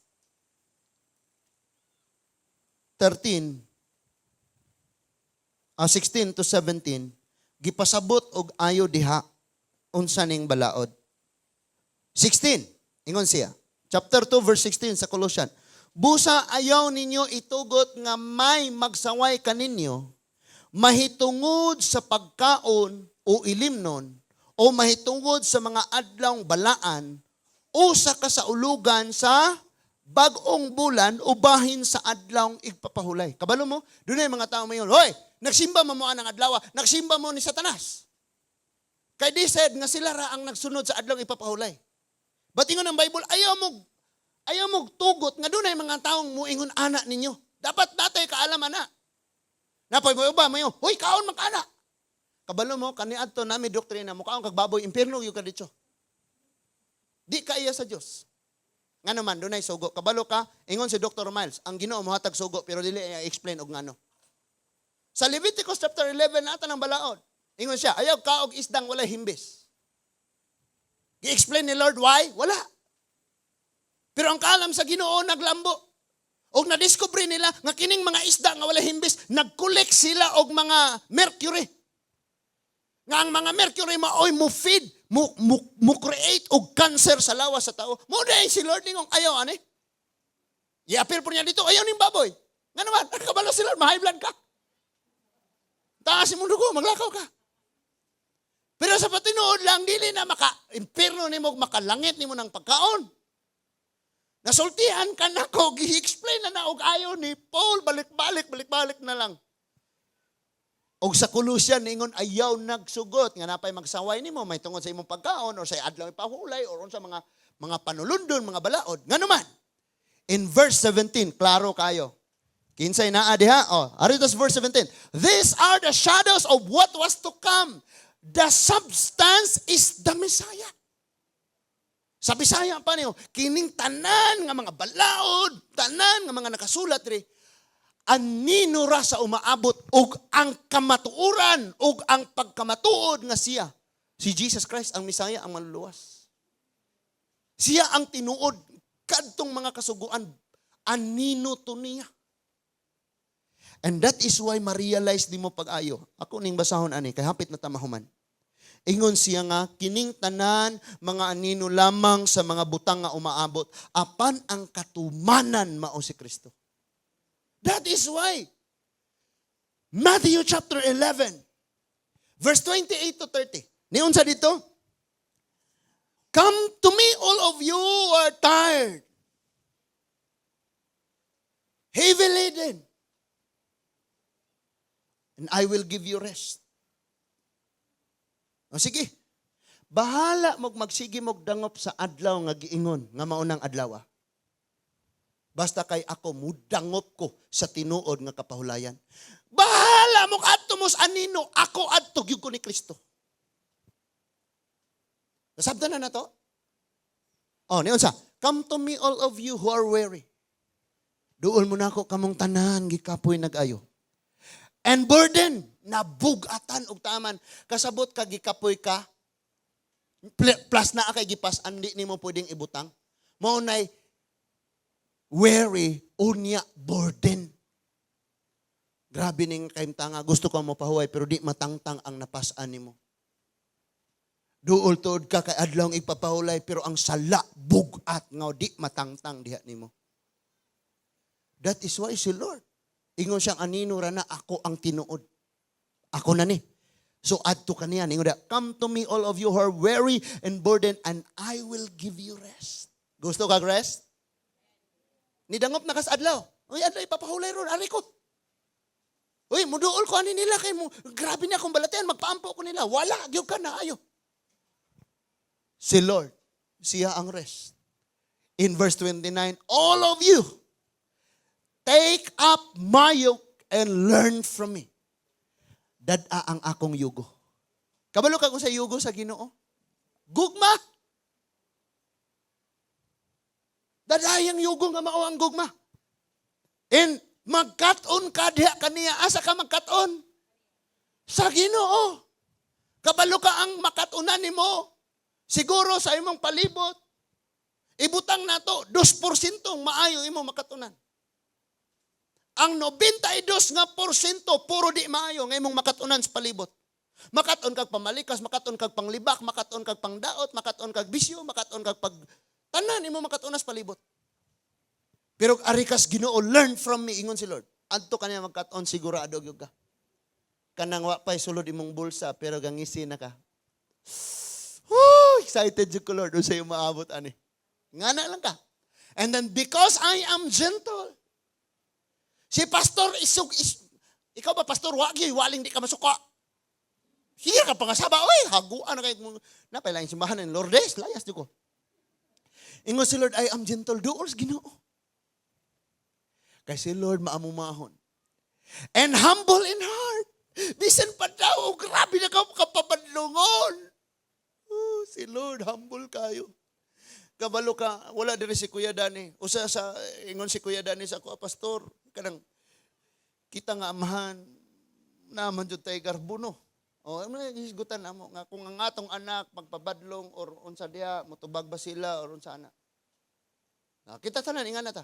Speaker 1: 16 to 17 gipasabot og ayo diha unsa ning balaod. 16. Ingon siya. Chapter 2 verse 16 sa Colossians. Busa ayaw ninyo itugot nga may magsaway kaninyo mahitungod sa pagkaon o ilimnon o mahitungod sa mga adlawng balaan o sa kasaulugan sa bagong bulan o bahin sa adlawng igpapahulay. Kabalo mo? Doon ay mga tao mayon, hoy, nagsimba mo ang adlaw, nagsimba mo ni Satanas. Kay di said nga sila ra ang nagsunod sa adlawng ipapahulay. But ingon ang Bible, ayaw mo tugot nga doon ay mga taong muingon ana ninyo. Dapat natay kaalam ana. Napay mo ba mayo, hoy, kaon makana. Kabalo mo, kaniadto nami doktrina mo kaon kag baboy impierno yung kaditso. Di kaya sa Dios. Nga naman, doon ay sugo. Kabalo ka, ingon si Dr. Miles, ang Ginoo mohatag sugo, pero dili i-explain og ngano. Sa Leviticus chapter 11, nata ng balaod. Ingon siya, ayaw ka og isdang wala himbis. I-explain ni Lord why? Wala. Pero ang kaalam sa Ginoo, naglambo. Og na-discover nila, nga kining mga isda nga wala himbis, nag-collect sila og mga mercury. Nga ang mga mercury maoy mo feed, mo create og cancer sa lawas sa tao. Mo day si Lord ningong ayaw ani. I-appeal po niya dito, ayaw ning baboy. Nga naman, kabalo si Lord, ma-high blood ka. Taas mo dugo, maglakaw ka. Pero sa patinuod lang, dili na maka-impirno ni mo, makalangit ni mo ng pagkaon. Nasultihan ka na ko, gi-explain na og ayaw ni Paul, balik-balik na lang. Og sa Colossian ningon ayaw nagsugot nga napay magsaway nimo may tungod sa imong pagkaon or sa adlaw ipahulay or sa mga panulundon, mga balaod. Nganuman. In verse 17, klaro kayo. Kinsay naa diha? Oh, arito sa verse 17. These are the shadows of what was to come. The substance is the Messiah. Sa Bisaya pa niyo, kining tanan nga mga balaod, tanan nga mga nakasulat ri anino ra sa umaabot ug ang kamatuoran ug ang pagkamatuod nga siya si Jesus Christ ang Messiah ang manluluwas. Siya ang tinuod kadtong mga kasuguan anino to niya. And that is why ma-realize nimo pag-ayo. Ako ning basahon ani kay hapit na tamahuman. Ingon siya nga kining tanan mga anino lamang sa mga butang nga umaabot apan ang katumanan mao si Kristo. That is why Matthew chapter 11 verse 28 to 30. Niyon sa dito? Come to me all of you who are tired, heavy laden, and I will give you rest. O sige, bahala magsige dangop sa adlaw nga giingon nga maunang adlaw. Basta kay ako mudangop ko sa tinuod nga kapahulayan. Bahala mo adto mo sa anino, ako adto gyud ko ni Kristo. Nasabtan na to? Oh, niyon sa, come to me all of you who are weary. Duol mo na ako kamong tanan gikapoy nagayo. And burden, nabugatan og taman. Kasabot ka gikapoy ka, plus na kay gipas, andi nimo pwedeng ibutang. Mao nay weary, unya, burden. Grabe ning kaimtanga, gusto ko mo pahuway, pero di matangtang ang napasan nimo. Duol tuod ka kay adlaw ipapahulay, pero ang sala, bugat, nga di matangtang diha nimo. That is why si Lord, ingon siyang anino ra na ako ang tinuod. Ako na ni. So adto kaniya, ingon da, come to me all of you who are weary and burdened, and I will give you rest. Gusto kag rest? Nidangop na kas adlaw. Uy, adlaw ipapahulay ron, ari ko. Uy, muduol ko ani nila kay mo. Grabe na akong balatian, magpaampo ko nila. Wala, gyud ka na ayo. Si Lord, siya ang rest. In verse 29, all of you, take up my yoke and learn from me. Dad-a ang akong yugo. Kabalo ka ko sa yugo sa Ginoo? Gugma. Dadayang yugo nga mao ang gugma. And magkaton ka diha kaniya. Asa ka magkaton? Sa Ginoo. Kabalo ka ang makatunan nimo. Siguro sa imong palibot. Ibutang nato 2% maayo imo makatunan. Ang 92% nga porsyento puro di maayo nga imong makatunan sa palibot. Makaton kag pamalikas, makaton kag panglibak, makaton kag pangdaot, makaton kag bisyo, makaton kag tanan imo makatunas palibot. Pero arikas Ginoo, learn from me ingon si Lord. Adto kaniya magkaton sigurado gyud ka. Kanang wa pay sulod imong bulsa pero gangisi na ka. Excited jud ko Lord unsay maabot ani. Ngana lang ka. And then because I am gentle. Si pastor ikaw ba pastor wagi waling di ka masuka. Sige ka pangasaba oy haguan na kay mo na pay lain simbahan ng Lourdes layas di ko. Ingon si Lord I am gentle doors Ginoo. Kay si Lord maamumahon. And humble in heart. Bisan pa daw grabe na ka kapapadlongon. Si Lord humble kayo. Kabalo ka, wala diri si Kuya Dani. Usa sa ingon si Kuya Dani sa ako, pastor, kanang kita nga amahan naman jud tay garbuno. O ano hisgutan namo nga kung ang atong anak magpabadlong or unsa diha motubag ba sila or unsa ana. Kita tanan ingana ta.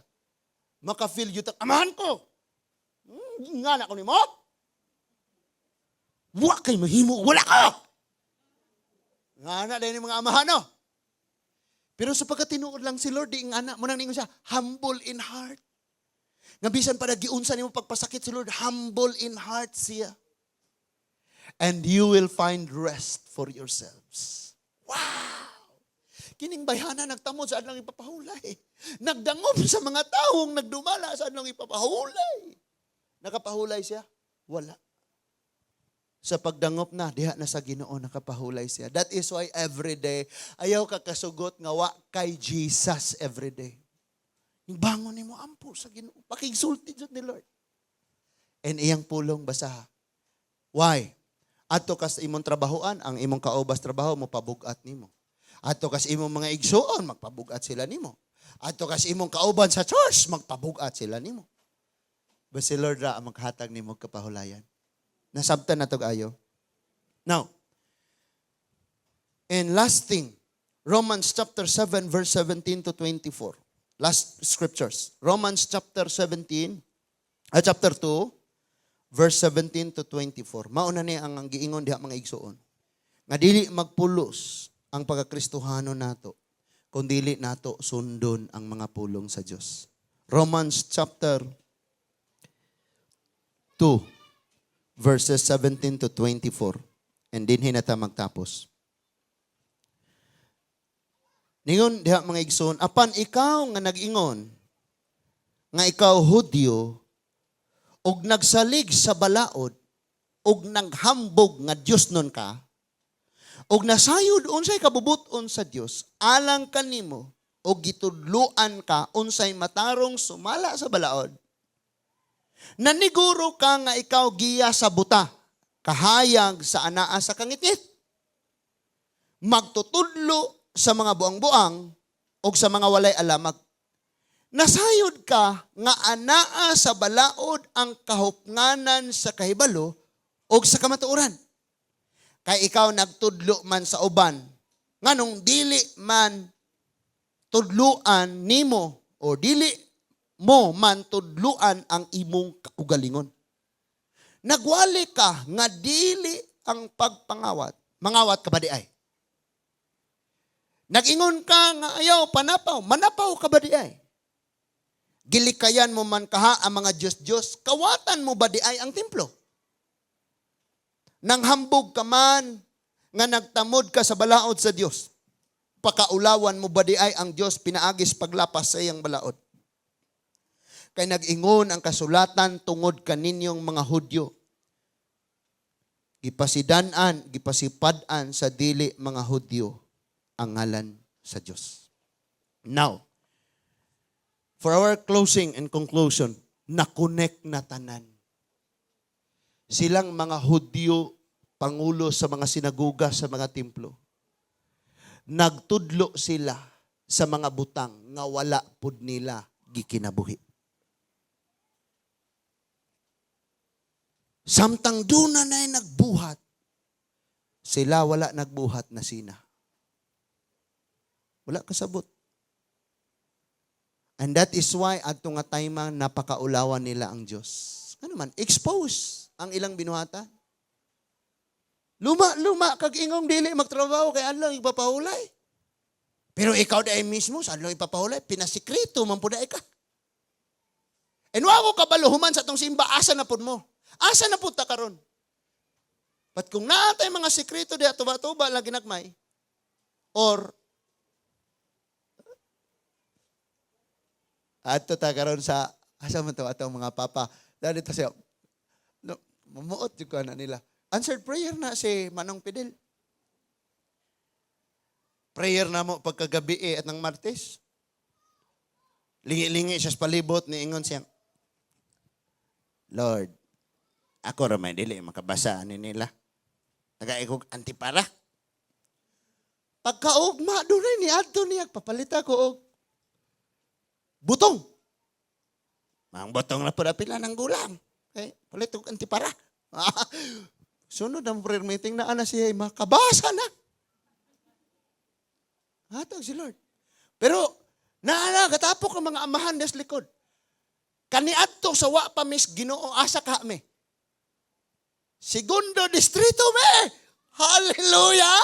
Speaker 1: Maka-feel jud amahan ko. Ingana ko nimo. Wa kay mahimo wala ka. Ngana din mga amahan no. Pero sa pagkatinuod lang si Lord, di nga mo nang ningon siya, humble in heart. Nga bisan pa nagiunsa nimo pagpasakit si Lord, humble in heart siya. And you will find rest for yourselves. Wow! Kining bayhana nagtamod saan lang ipapahulay. Nagdangop sa mga taong nagdumala saan lang ipapahulay. Nakapahulay siya? Wala. Sa pagdangop na, diha na sa Ginoo nakapahulay siya. That is why every day, ayaw ka kasugot nga wa kay Jesus every day. Yung bangon ni mo, ampo sa Ginoo. Pakigsulti dyan ni Lord. And iyang pulong basaha. Why? Ato kas imong trabahoan, ang imong kaubas trabaho mo pabugat nimo. Ato kas imong mga igsuon, magpabugat sila nimo. Ato kas imong kauban sa church, magpabugat sila nimo. But si Lord ra ang maghatag nimo kapahulayan. Nasabtan na ito ayo. Now, and last thing, Romans chapter 7 verse 17 to 24. Last scriptures. Romans chapter 2 verse 17 to 24. Mauna ni ang giingon diha mga igsuon. Nga dili magpulos ang pagkakristohano nato, kung dili nato sundon ang mga pulong sa Dios. Romans chapter 2 verses 17 to 24. And din hinata magtapos. Ningon diha mga igsoon, apan ikaw nga nag-ingon, nga ikaw Hudyo, og nagsalig sa balaod, og naghambog nga Dios nun ka, og nasayod unsay kabubuton sa Dios, alang kanimo, og gitudluan ka unsay matarong sumala sa balaod, naniguro ka nga ikaw giya sa buta, kahayag sa anaa sa kangitngit. Magtutudlo sa mga buang-buang o sa mga walay alamag. Nasayod ka nga anaa sa balaod ang kahupnganan sa kahibalo o sa kamatuoran. Kay ikaw nagtudlo man sa uban, nganong dili man tudluan nimo o dili mo man tudluan ang imong kaugalingon. Nagwali ka nga dili ang pagpangawat. Mangawat ka ba di ay? Nag-ingon ka nga ayaw panapaw. Manapaw ka ba di ay? Gilikayan mo man kaha ang mga Diyos-Diyos. Kawatan mo ba di ay ang templo? Nang hambog ka man nga nagtamod ka sa balaod sa Diyos. Pakaulawan mo ba di ay ang Diyos pinaagis paglapas sa iyang balaod? Kay nag-ingon ang kasulatan tungod kaninyong mga Hudyo. Gipasidanan, gipasipadan sa dili mga Hudyo ang ngalan sa Diyos. Now, For our closing and conclusion, na-connect na tanan. Silang mga Hudyo, pangulo sa mga sinagoga, sa mga templo. Nagtudlo sila sa mga butang nga wala pud nila gikinabuhi. Samtang doon na nagbuhat, sila wala nagbuhat na sina. Wala kasabot. And that is why adto nga time napakaulawan nila ang Dios. Ano man, expose ang ilang binuhatan. Luma kag ingong dili magtrabaho kay adlaw ipapahulay. Pero ikaw dai mismo sa adlaw ipapahulay, pinasikreto man pud ka. And wa ko kabalo human sa tong simba, asa na pud mo? Asa na pud ta karon? But kung naatay mga sikreto diha tuba-tuba lang ginagmay, or adto ta karon sa asa man to atong mga papa, dali ta siya no, mamuot jud ko na nila. Answered prayer na si Manong Fidel. Prayer na mo pagkagabi at ng Martes. Lingi-lingi siya sa palibot ni ingon siya, Lord, ako ramay dili makabasa ni nila. Taga-ikog antipara. Pagkaugma doon ni adto niya, papalita ko og butong. Mang butong na pala pila ng gulang. Okay, palit og antipara. Sunod ang prayer meeting na ana siya, makabasa na. Hatag si Lord. Pero, katapok ang mga amahan des likod. Kaniadto sa wa pa mis Ginoo asa ka me. Segundo distrito me. Hallelujah!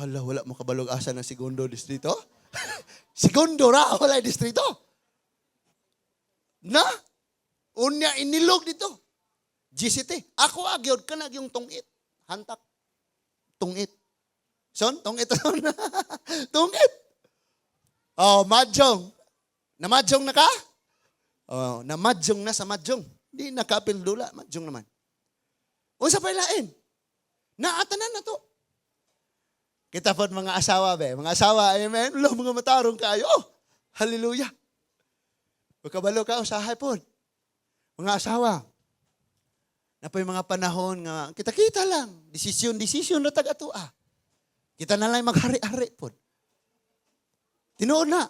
Speaker 1: Hala, wala mo kabalog asa ng segundo distrito? Segundo ra, wala distrito. Na? Unya inilog dito. GCT. Ako agyod ka na yung tungit. Hantak. Tungit. Son? Tungit. Tungit. Oh, madjong. Namadjong na ka? Oh, namadjong na sa madjong. Di nakapildula. Madjong naman. Unsa pa ilain? Naatanan na to. Kita po mga asawa, be. Mga asawa, amen. Ulo, mga matarong kayo. Oh, hallelujah. Pagkabalo ka, usahay po. Mga asawa. Na po yung mga panahon nga, kita-kita lang. Desisyon na taga-tua. Kita na lang maghari-hari po. Tinuod na.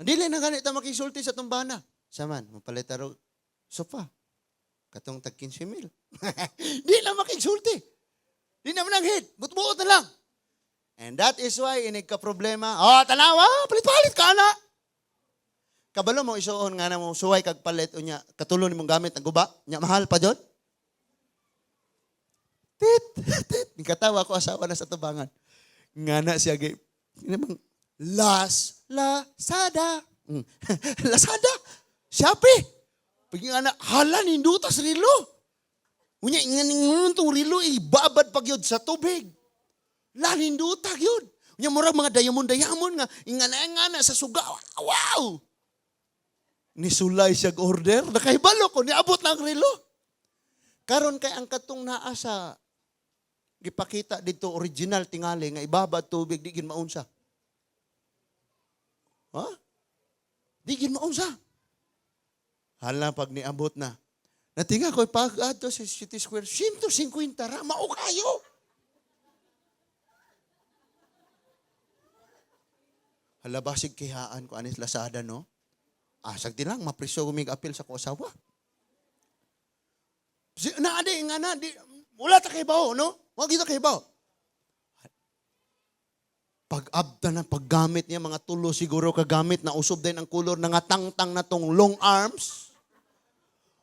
Speaker 1: Dili na ganit na makisulti sa tumbana. Saman, mapalitaro sofa. Katong tag 15,000. Di na makisulti. Di na mananghid. But-buot na lang. And that is why inig ka problema. Oh, tanawa, palit-palit ka na. Kabalo mo isuon nga na mo suway kag palit unya katulon nimong gamit ang guba nya mahal pa jud. Tit. Nikatawa ko asawa na sa tubangan. Ngana siya gay. Namang Lazada. Lazada. Shopee. Pagi ana hala nindutas rilo. Unya ingan tong rilo ibabad pag yun sa tubig. La ninduta yun. Unya murag mga dayamon nga ingana sa suga. Wow. Nisulay siya order, nakahibalo ko, niabot na ang relo. Karon kay ang katong naa sa gipakita dito original tingali nga ibabad tubig di gin maunsa. Ha? Di gin maunsa. Hala pag niabot na. Natinga ko pag adto sa City Square 150 ra mao kayo. Hala basig kihaan ko anis Lazada no. Asag din lang, mapriso kumig-apil sa kuasawa. Naade nga na, wala ta kay bao, no? Wag ito kay bao. Pag-abda na, paggamit niya, mga tulo siguro kagamit na usob din ang kulor na nga tangtang na tong long arms.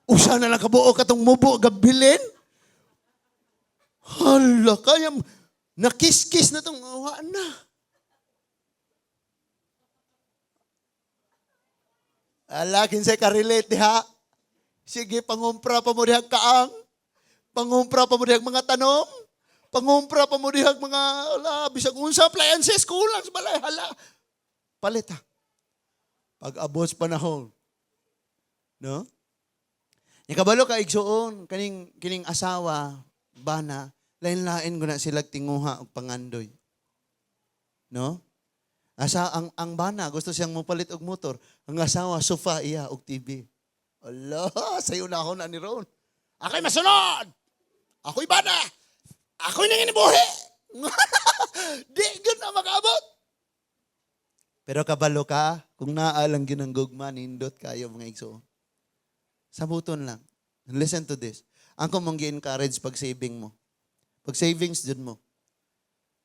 Speaker 1: Usa na lang kabuo ka tong mubo, gabilin. Hala, kaya nakis-kis na tong, na. Ala, kinsay ka-relate ha? Sige, pangumpra pa mo dihag kaang. Pangumpra pa mo dihag mga tanom. Pangumpra pa mo dihag mga, bisag unsa appliances, kulang sa balay, hala. Palit ha. Pag-abot panahon. No? Ikabalo ka igsuon, kining asawa, bana, lain-lain ko na sila tinguha o pangandoy. No? Ang bana, gusto siyang mupalit og motor. Ang asawa, sofa, iya, og TV. Allah, sayo na ako na ni Ron. Ako'y masunod! Ako'y bana! Ako'y nanginibuhi! Di yun na makaabot. Pero kabalo ka, kung naalang ginanggugma, nindot kayo mga igsoon. Sabuton lang. Listen to this. Ang mong gi-encourage pag saving mo. Pag savings dun mo.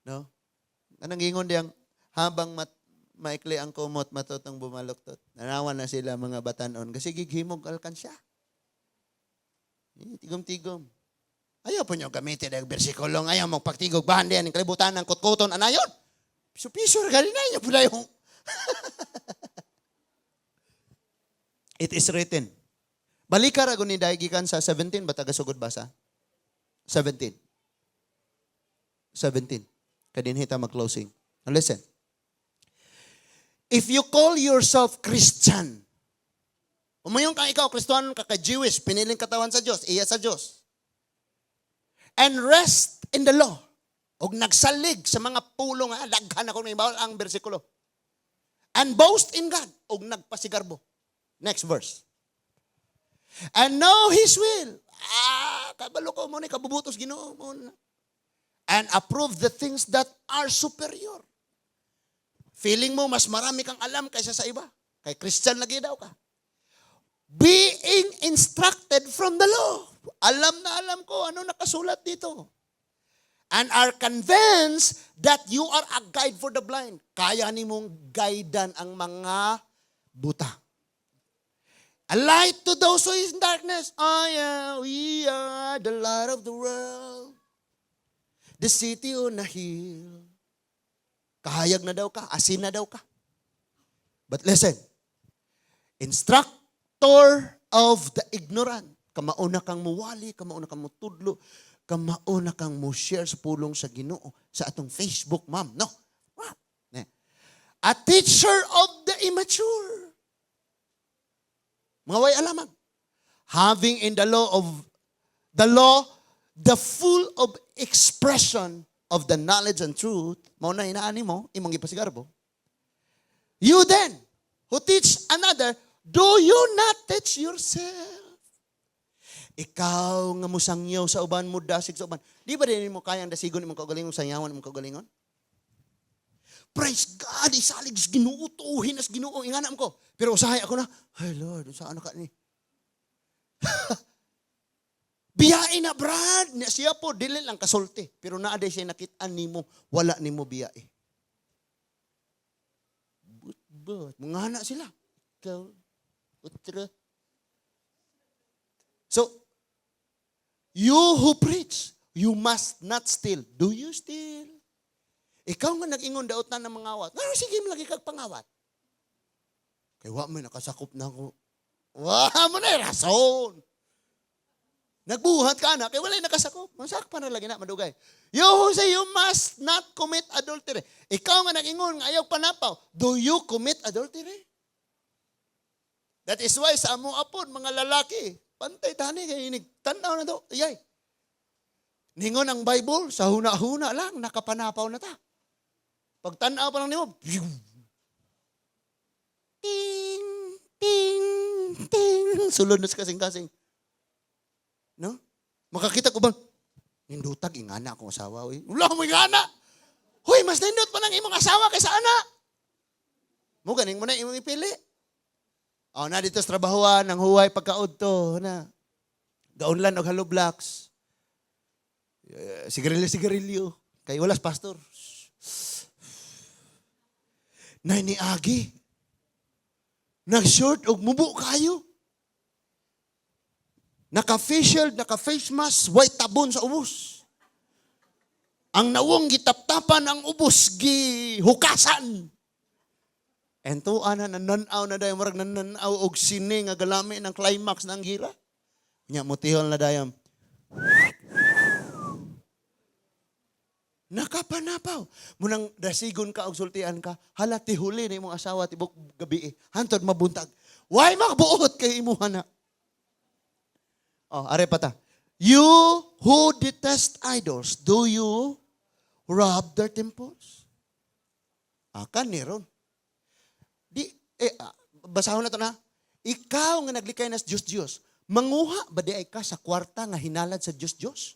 Speaker 1: No? Anong ingon diyang habang maikli ang kumot, matutong bumaluktot. Nanawan na sila mga batanon kasi gighimog alkansya. Tigom-tigom. Ayaw po nyo gamitin ang bersikulo. Ayaw magpagtigog bahan diyan ng kalibutan ng kutkuton. Anayon? Piso-piso, gali na yun. Pula yung... It is written. Balik ka ragon ni Daigikan sa 17. Ba tagasugod basa? 17. 17. Kadinhita mag-closing. Now listen. If you call yourself Christian, umayong kang ikaw, Kristohanon ka, ka-Jewish, piniling katawan sa Diyos, iya sa Diyos, and rest in the law, og nagsalig sa mga pulong, daghan ako may bawal ang bersikulo, and boast in God, og nagpasigarbo. Next verse. And know His will. Kabalo ko mo ni kabubutos Ginoo mo na. And approve the things that are superior. Feeling mo mas marami kang alam kaysa sa iba. Kay Christian lagi daw ka. Being instructed from the law. Alam na alam ko ano nakasulat dito. And are convinced that you are a guide for the blind. Kaya ni mong guidean ang mga buta. A light to those who is in darkness. We are the light of the world. The city on a hill. Kahayag na daw ka, asin na daw ka. But listen, instructor of the ignorant. Kamauna kang muwali, kamauna kang mutudlo, kamauna kang mo-share sa pulong sa Ginoo sa atong Facebook, ma'am. No. A teacher of the immature. Mga way alamang. Having in the law, the full of expression of the knowledge and truth, mauna inaani mo, imong ipasigarbo. You then, who teach another, do you not teach yourself? Ikaw nga musangyaw sa uban mo, dasig sa uban. Di ba din mo kayang dasigon imong kaugalingon, sangyawan imong kaugalingon? Praise God, isalig Ginoo, tuhin as Ginoo, ingana ko. Pero usahay ako na, ay Lord, saan ka ni? Biyae na, Brad. Siya po, dili lang kasulti. Pero naaday siya nakitaan nimo, wala nimo biyae. But, mga anak sila. Ikaw, utra. So, you who preach, you must not steal. Do you steal? Ikaw nga nag-ingon daotan ng mga awat. Pero sige, lagi kag pangawat. Kaya wa may nakasakop na ako. Wa mo na rason. Nagbuhat ka na, kaya wala'y nakasakop. Masak pa na lagi na, madugay. You who say you must not commit adultery. Ikaw nga nag-ingon, nga ayaw panapaw. Do you commit adultery? That is why sa amo apod, mga lalaki, pantay tani, kaya tanaw na to. Iyay. Ningon ang Bible, sa huna-huna lang, nakapanapaw na ta. Pag tanaw pa lang nimo, ting, ting, ting, sulod na sa kasing-kasing. No? Makakita ko ba? Nindutag, ingana akong asawa. Wala mo ingana. Hoy, mas nindot pa ng imong asawa kaysa anak. Mo ganing mo na imong ipili. Na dito sa trabahoan, ang huway pagkaudto. Gaunlan og hollow blocks. Sigarilyo. Kay walas pastor. Nay ni Agi. Nag-short og mubo kayo. Naka-face shield, naka-face mask, white tabon sa ubos. Ang nawong gitaptapan ang ubos, gihukasan. Ento, nananaw na dayam, marag nananaw og sine nga galami ng climax ng gira. Nya, mutihol na dayam. Nakapanapaw. Munang dasigon ka og sultian ka, hala tihuli ni imong asawa tibok gabi. Hantod mabuntag. Why magbuot kay imuha na? Are pata. You who detest idols, do you rob their temples? Kani ron. Basahon na to na. Ikaw nga naglikay nas Diyos-Diyos, manguha ba di ay ka sa kwarta nga hinalad sa Diyos-Diyos?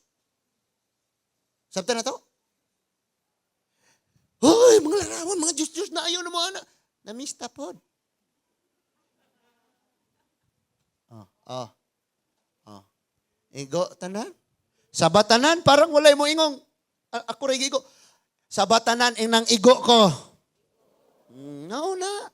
Speaker 1: Sabta na to? Hoy, mga larawan, mga Diyos-Diyos na ayaw na mga anak. Namista pod. Igo, tanan. Sa batanan, parang walay mo ingong. Ako rin igo. Sa batanan, inang igo ko. No na.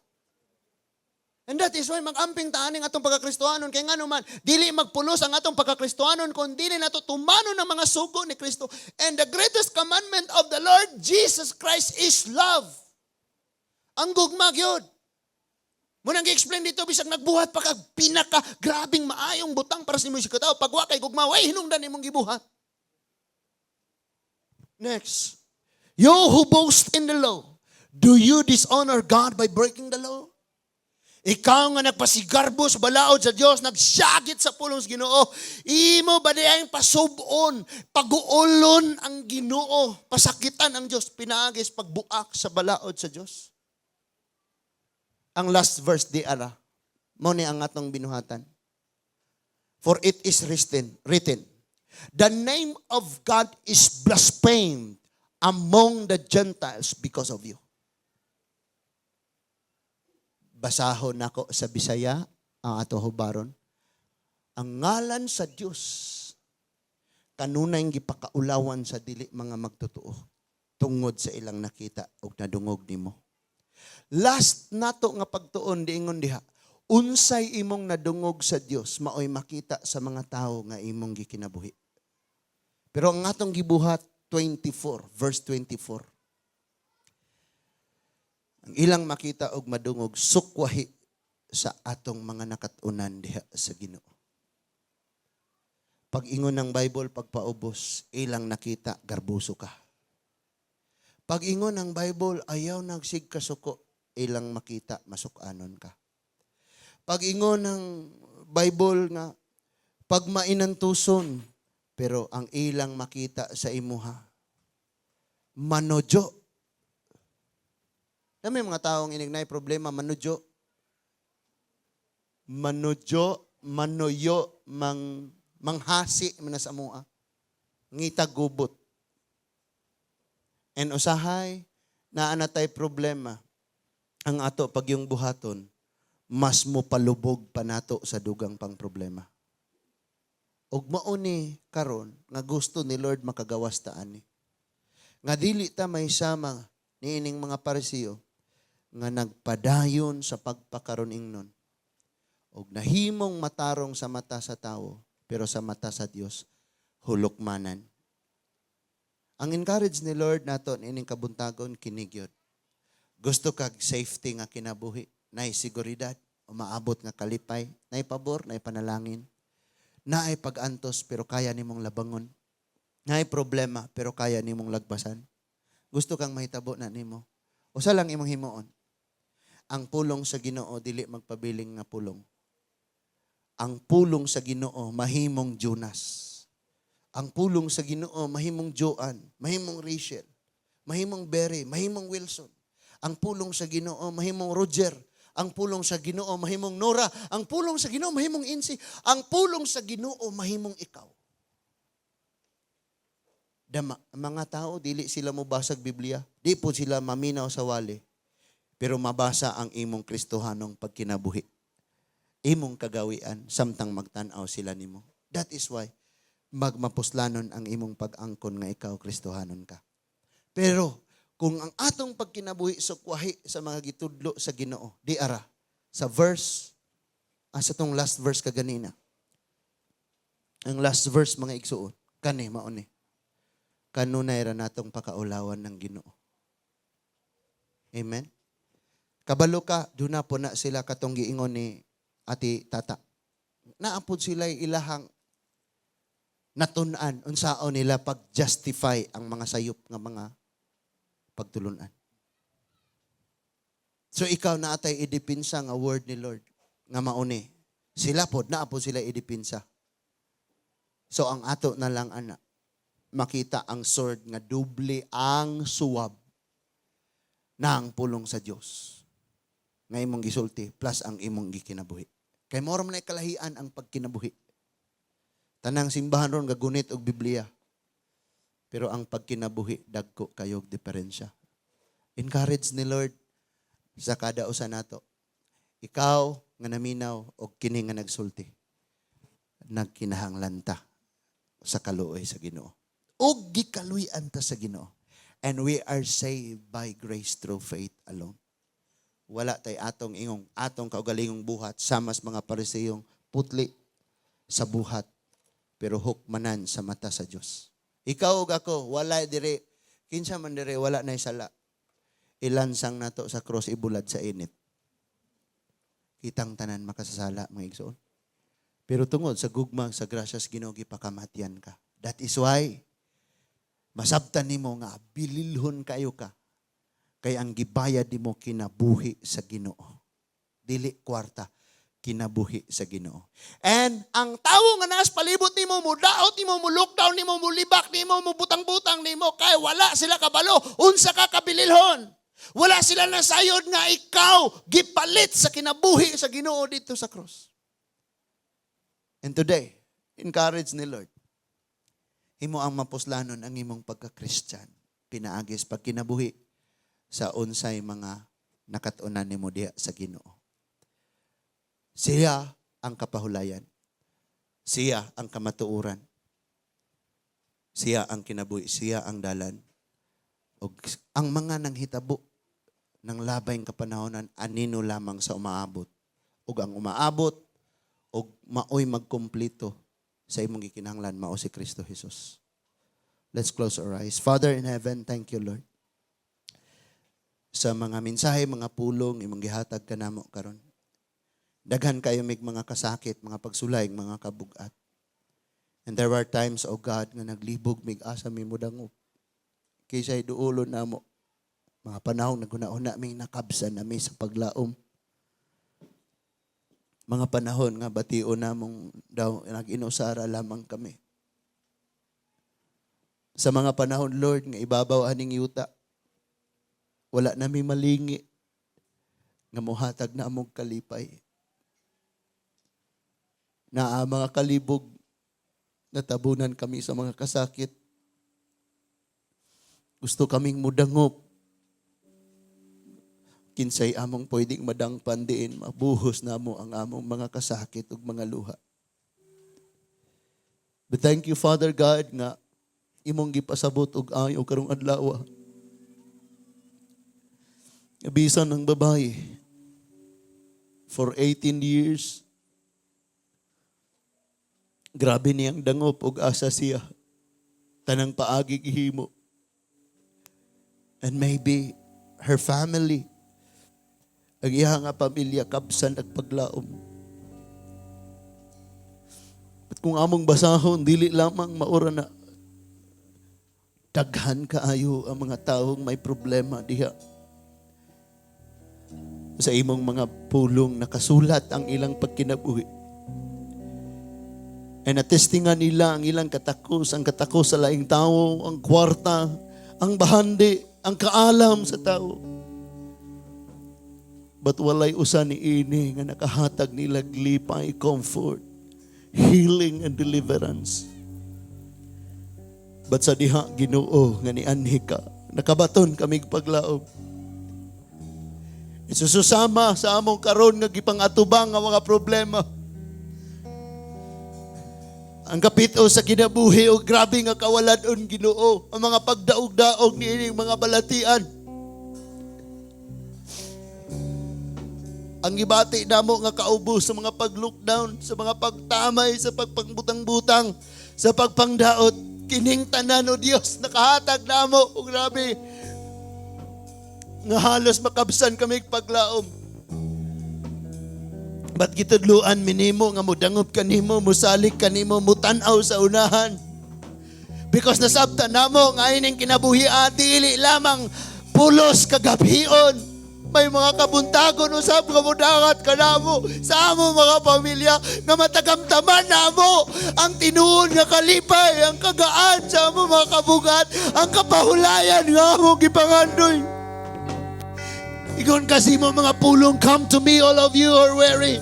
Speaker 1: And that is why mag-amping taaning atong pagkakristohanon. Kaya nga naman, dili magpulos ang atong pagkakristohanon kung dili nato tumano ng mga sugo ni Kristo. And the greatest commandment of the Lord Jesus Christ is love. Ang gugmag yun. Munang i-explain dito, bisag nagbuhat pa kag pinaka grabing maayong butang para sa imong sikataw. Pagwa kay gugma, way hinungdan imong gibuhat. Next. You who boast in the law, do you dishonor God by breaking the law? Ikaw nga nagpasigarbo sa balaod sa Diyos, nagsyagit sa pulong sa Ginoo, imo ba diyang pasubon, paguulon ang Ginoo, pasakitan ang Diyos, pinaagis pagbuak sa balaod sa Diyos? Ang last verse di ara, mo ni ang atong binuhatan. For it is written, the name of God is blasphemed among the Gentiles because of you. Basahon nako sa Bisaya ang ato hubaron. Ang ngalan sa Dios kanunay gipakaulawan sa dili mga magtotoo tungod sa ilang nakita ug nadungog nimo. Last nato nga pagtuon diingon diha, unsay imong nadungog sa Dios maoy makita sa mga tawo nga imong gikinabuhi. Pero ang atong gibuhat 24 verse 24. Ang ilang makita og madungog sukwahi sa atong mga nakatunan diha sa Ginoo. Pag ingon ng Bible pagpaubos, ilang nakita garbuso ka. Pag ingon ng Bible ayaw nagsig kasuko, ilang makita masukanon ka. Pag ingon ng Bible nga pag mainantuson, pero ang ilang makita sa imuha manodyo. May mga taong inignay problema, manudyo, manoyo, manghasi man sa mua, ngita gubot. And usahay, naanatay problema, ang ato pag yung buhaton, mas mo palubog pa nato sa dugang pang problema. Og mauni karon nga gusto ni Lord makagawas ta ani. Nga dili ta may sama niining mga Parisiyo nga nagpadayon sa pagpakaron ingnon. Og nahimong matarong sa mata sa tao, pero sa mata sa Dios hulokmanan. Ang encourage ni Lord nato niining kabuntagon kinigyod. Gusto kag safety nga kinabuhi, nay seguridad, umaabot nga kalipay, nay pabor, nay panalangin. Naay pag-antos pero kaya nimong labangon. Naay problema pero kaya nimong lagpasan. Gusto kang mahitabo na nimo. Usa lang imong himuon. Ang pulong sa Ginoo dili magpabiling nga pulong. Ang pulong sa Ginoo mahimong Jonas. Ang pulong sa Ginoo mahimong Joan, mahimong Rachel, mahimong Berry, mahimong Wilson. Ang pulong sa Ginoo mahimong Roger. Ang pulong sa Ginoo mahimong Nora. Ang pulong sa Ginoo mahimong Insi. Ang pulong sa Ginoo mahimong ikaw. Mga tao, dili sila mobasag Biblia. Di po sila maminaw sa wali. Pero mabasa ang imong Kristohanong pagkinabuhi. Imong kagawian, samtang magtanaw sila nimo. That is why, magmapuslanon ang imong pag-angkon nga ikaw Kristohanon ka. Pero, kung ang atong pagkinabuhi sukwahi sa mga gitudlo sa Ginoo, di ara, sa verse, sa tong last verse kaganina. Ang last verse mga igsuon, kani, mauni. Kanunay ra natong pakaulawan ng Ginoo. Amen? Kabalo ka, doon na po na sila katong giingon ni Ati Tata. Naapod sila ilahang natunan, unsaon nila pag-justify ang mga sayop nga mga pagtulunan. So ikaw na atay idipinsa nga word ni Lord nga mauni. Sila pod naapod sila idipinsa. So ang ato na lang makita ang sword nga doble ang suwab na ang pulong sa Dios nga imong gisulti plus ang imong gikinabuhi. Kay mao man ay kalahian ang pagkinabuhi. Tanang simbahan ron gagunit og Biblia. Pero ang pagkinabuhi dagko kayog diferensya. Encourage ni Lord sa kada usa nato. Ikaw nga naminaw og kini nga nagsulti. Nagkinahanglan ta sa kaluoy sa Ginoo. Og gikaluy-an ta sa Ginoo. And we are saved by grace through faith alone. Wala tay atong kaugalingong buhat samas mga pariseyong putli sa buhat pero hukmanan sa mata sa Dios. Ikaw ug ako wala dire kinsa man dire wala nay sala. Ilansang nato sa cross ibulad sa init. Kitang tanan makasasala mga igsoon. Pero tungod sa gugma sa grasya sa Ginoo gipakamatian ka. That is why masabtan nimo nga bililhon kayo ka. Kay ang gibayad nimo kinabuhi sa Ginoo. Dili kwarta, kinabuhi sa Ginoo. And ang tawo nga naas palibot nimo, mudaot nimo, lockdown nimo, mulibak nimo, mubutang-butang nimo, kay wala sila kabalo, unsa ka kabililhon. Wala sila nasayod nga ikaw gipalit sa kinabuhi sa Ginoo dito sa cross. And today, encourage ni Lord. Himo ang mapuslanon ang imong pagka-Christian. Pinaagis pag kinabuhi sa unsay mga nakatunan nimo diha sa Ginoo. Siya ang kapahulayan. Siya ang kamatuoran. Siya ang kinabuhi, siya ang dalan. Og ang mga nanghitabo ng labayng kapanahonan anino lamang sa umaabot. Og ang umaabot og maoy magkumpleto sa imong gikinahanglan mao si Kristo Jesus. Let's close our eyes. Father in heaven, thank you Lord. Sa mga mensahe, mga pulong, imong gihatag kanamo karon. Daghan kayo mig mga kasakit, mga pagsulay, mga kabugat. And there were times, O God, nga naglibog mig asa mi mudangop. Kisay duulon namo. Mga panahon naguna-una ming nakabsan nami sa paglaom. Mga panahon nga bation namong daw nag-inusara lamang kami. Sa mga panahon, Lord, nga ibabaw aning yuta. Wala nami malingi nga muhatag na among kalipay. Na mga kalibog natabunan kami sa mga kasakit. Gusto kaming mudangop. Kinsay among pwedeng madangpan diin, mabuhos na mo ang among mga kasakit ug mga luha. But thank you, Father God, nga imong gipasabot og ayo karong adlaw. Bisan ng babae for 18 years. Grabe niyang dangop og asa siya. Tanang paagi gihimo. And maybe her family, ang iya nga pamilya kabsan at paglaom. At kung among basahon, dili lamang maura na daghan kaayo ang mga taong may problema diha. Sa imong mga pulong nakasulat ang ilang pagkinabuhi. And natestingan nila ang ilang katakos, ang katakos sa laing tao, ang kwarta, ang bahandi, ang kaalam sa tao. But walay usa ni ini nga nakahatag nila glipay, comfort, healing and deliverance. But sa diha Ginoo nga ni anhi ka, nakabaton kami paglaom. Isususama sa among karon nga gipangatubang nga mga problema. Ang kapito sa kinabuhi o grabe nga kawalan-on Ginoo, ang mga pagdaog-daog ni ining mga balatian. Ang gibati namo nga kaubos sa mga pag-lockdown, sa mga pagtamay, sa pagpangbutang-butang, sa pagpangdaot, kining tanan o Dios nakahatag namo o grabe nga halos makabsan kami paglaom. Ba't gitudluan minimo nga mudangop kanimo, musalik kanimo, mutanaw sa unahan? Because nasabtan namo nga ining kinabuhi dili lamang pulos kagabhion. May mga kabuntagon usab nga mudangat kanamo sa amo mga pamilya nga matagamtaman namo ang tinuon nga kalipay, ang kagaan sa amo mga kabugat, ang kapahulayan nga amo gipangandoy. Ingon kasi mo mga pulong, come to me all of you who are weary.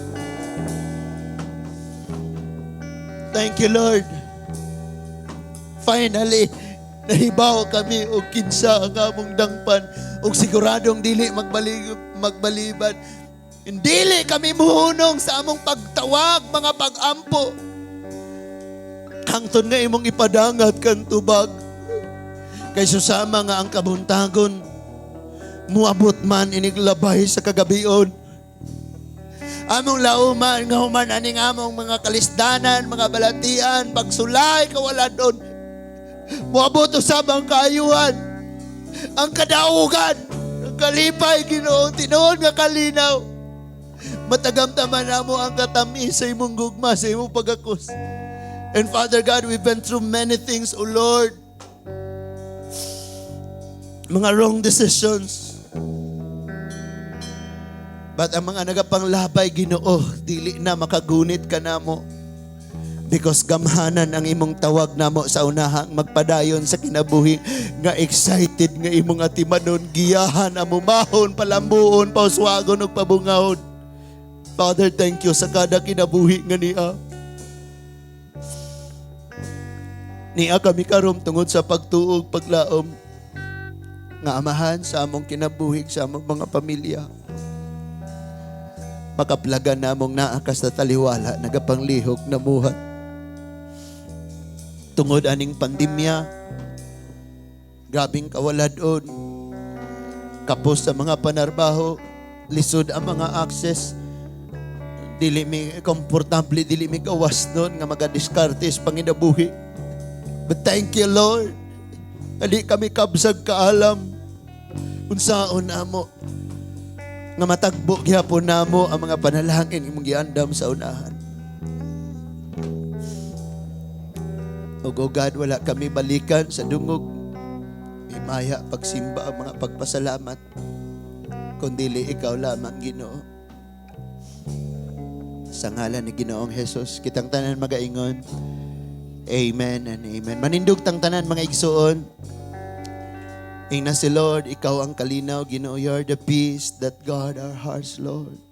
Speaker 1: Thank you, Lord. Finally, nahibaw kami o kinsa ang among dangpan o siguradong dili magbaliban. Dili kami muhunong sa among pagtawag, mga pag-ampo. Hangtod nga imong ipadangat kan tubag. Kay susama nga ang kabuntagon, muabot man iniglabay sa kagabion. Among lauman nga human aning among mga kalisdanan, mga balatian, pagsulay kawaladon. Muabot usabang kaayuhan, ang kadaugan, ang kalipay Ginoo, tinuod nga kalinaw. Matagamtaman namo ang katamis sa imong gugma, sa imong pagakos. And Father God, we've been through many things, O Lord. Mga wrong decisions. But ang mga nagapanglabay, Ginoo, dili na makagunit ka namo. Because gamhanan ang imong tawag namo sa unahang magpadayon sa kinabuhi. Nga excited nga imong atimanon, giyahan, amumahon, palambuon, pauswagon, ug pabungahon. Father, thank you sa kada kinabuhi nga niya. Niya kami karon tungod sa pagtuog, paglaom. Nga amahan sa among kinabuhi, sa among mga pamilya. Makaplagan namong naakas na taliwala, nagapanglihok na muhat. Tungod aning pandemya, grabing kawaladon, kapos sa mga panarbaho, lisod ang mga access, dili mi komportable, dili mi gawas doon nga magadiskartes panginabuhi. But thank you, Lord. Dili kami kabsag kaalam unsaon namo nga matagbo gihapon namo ang mga panalangin imong giandam sa unahan. O God, wala kami balikan sa dungog. Himaya pagsimba ang mga pagpasalamat. Kundili ikaw lamang, Ginoo. Sa ngalan ni Ginoong Jesus, kitang tanan magaingon. Amen and amen. Manindog tang tanan mga igsoon. Ing na si Lord, ikaw ang kalinaw, Ginoo. You are the peace that guard our hearts, Lord.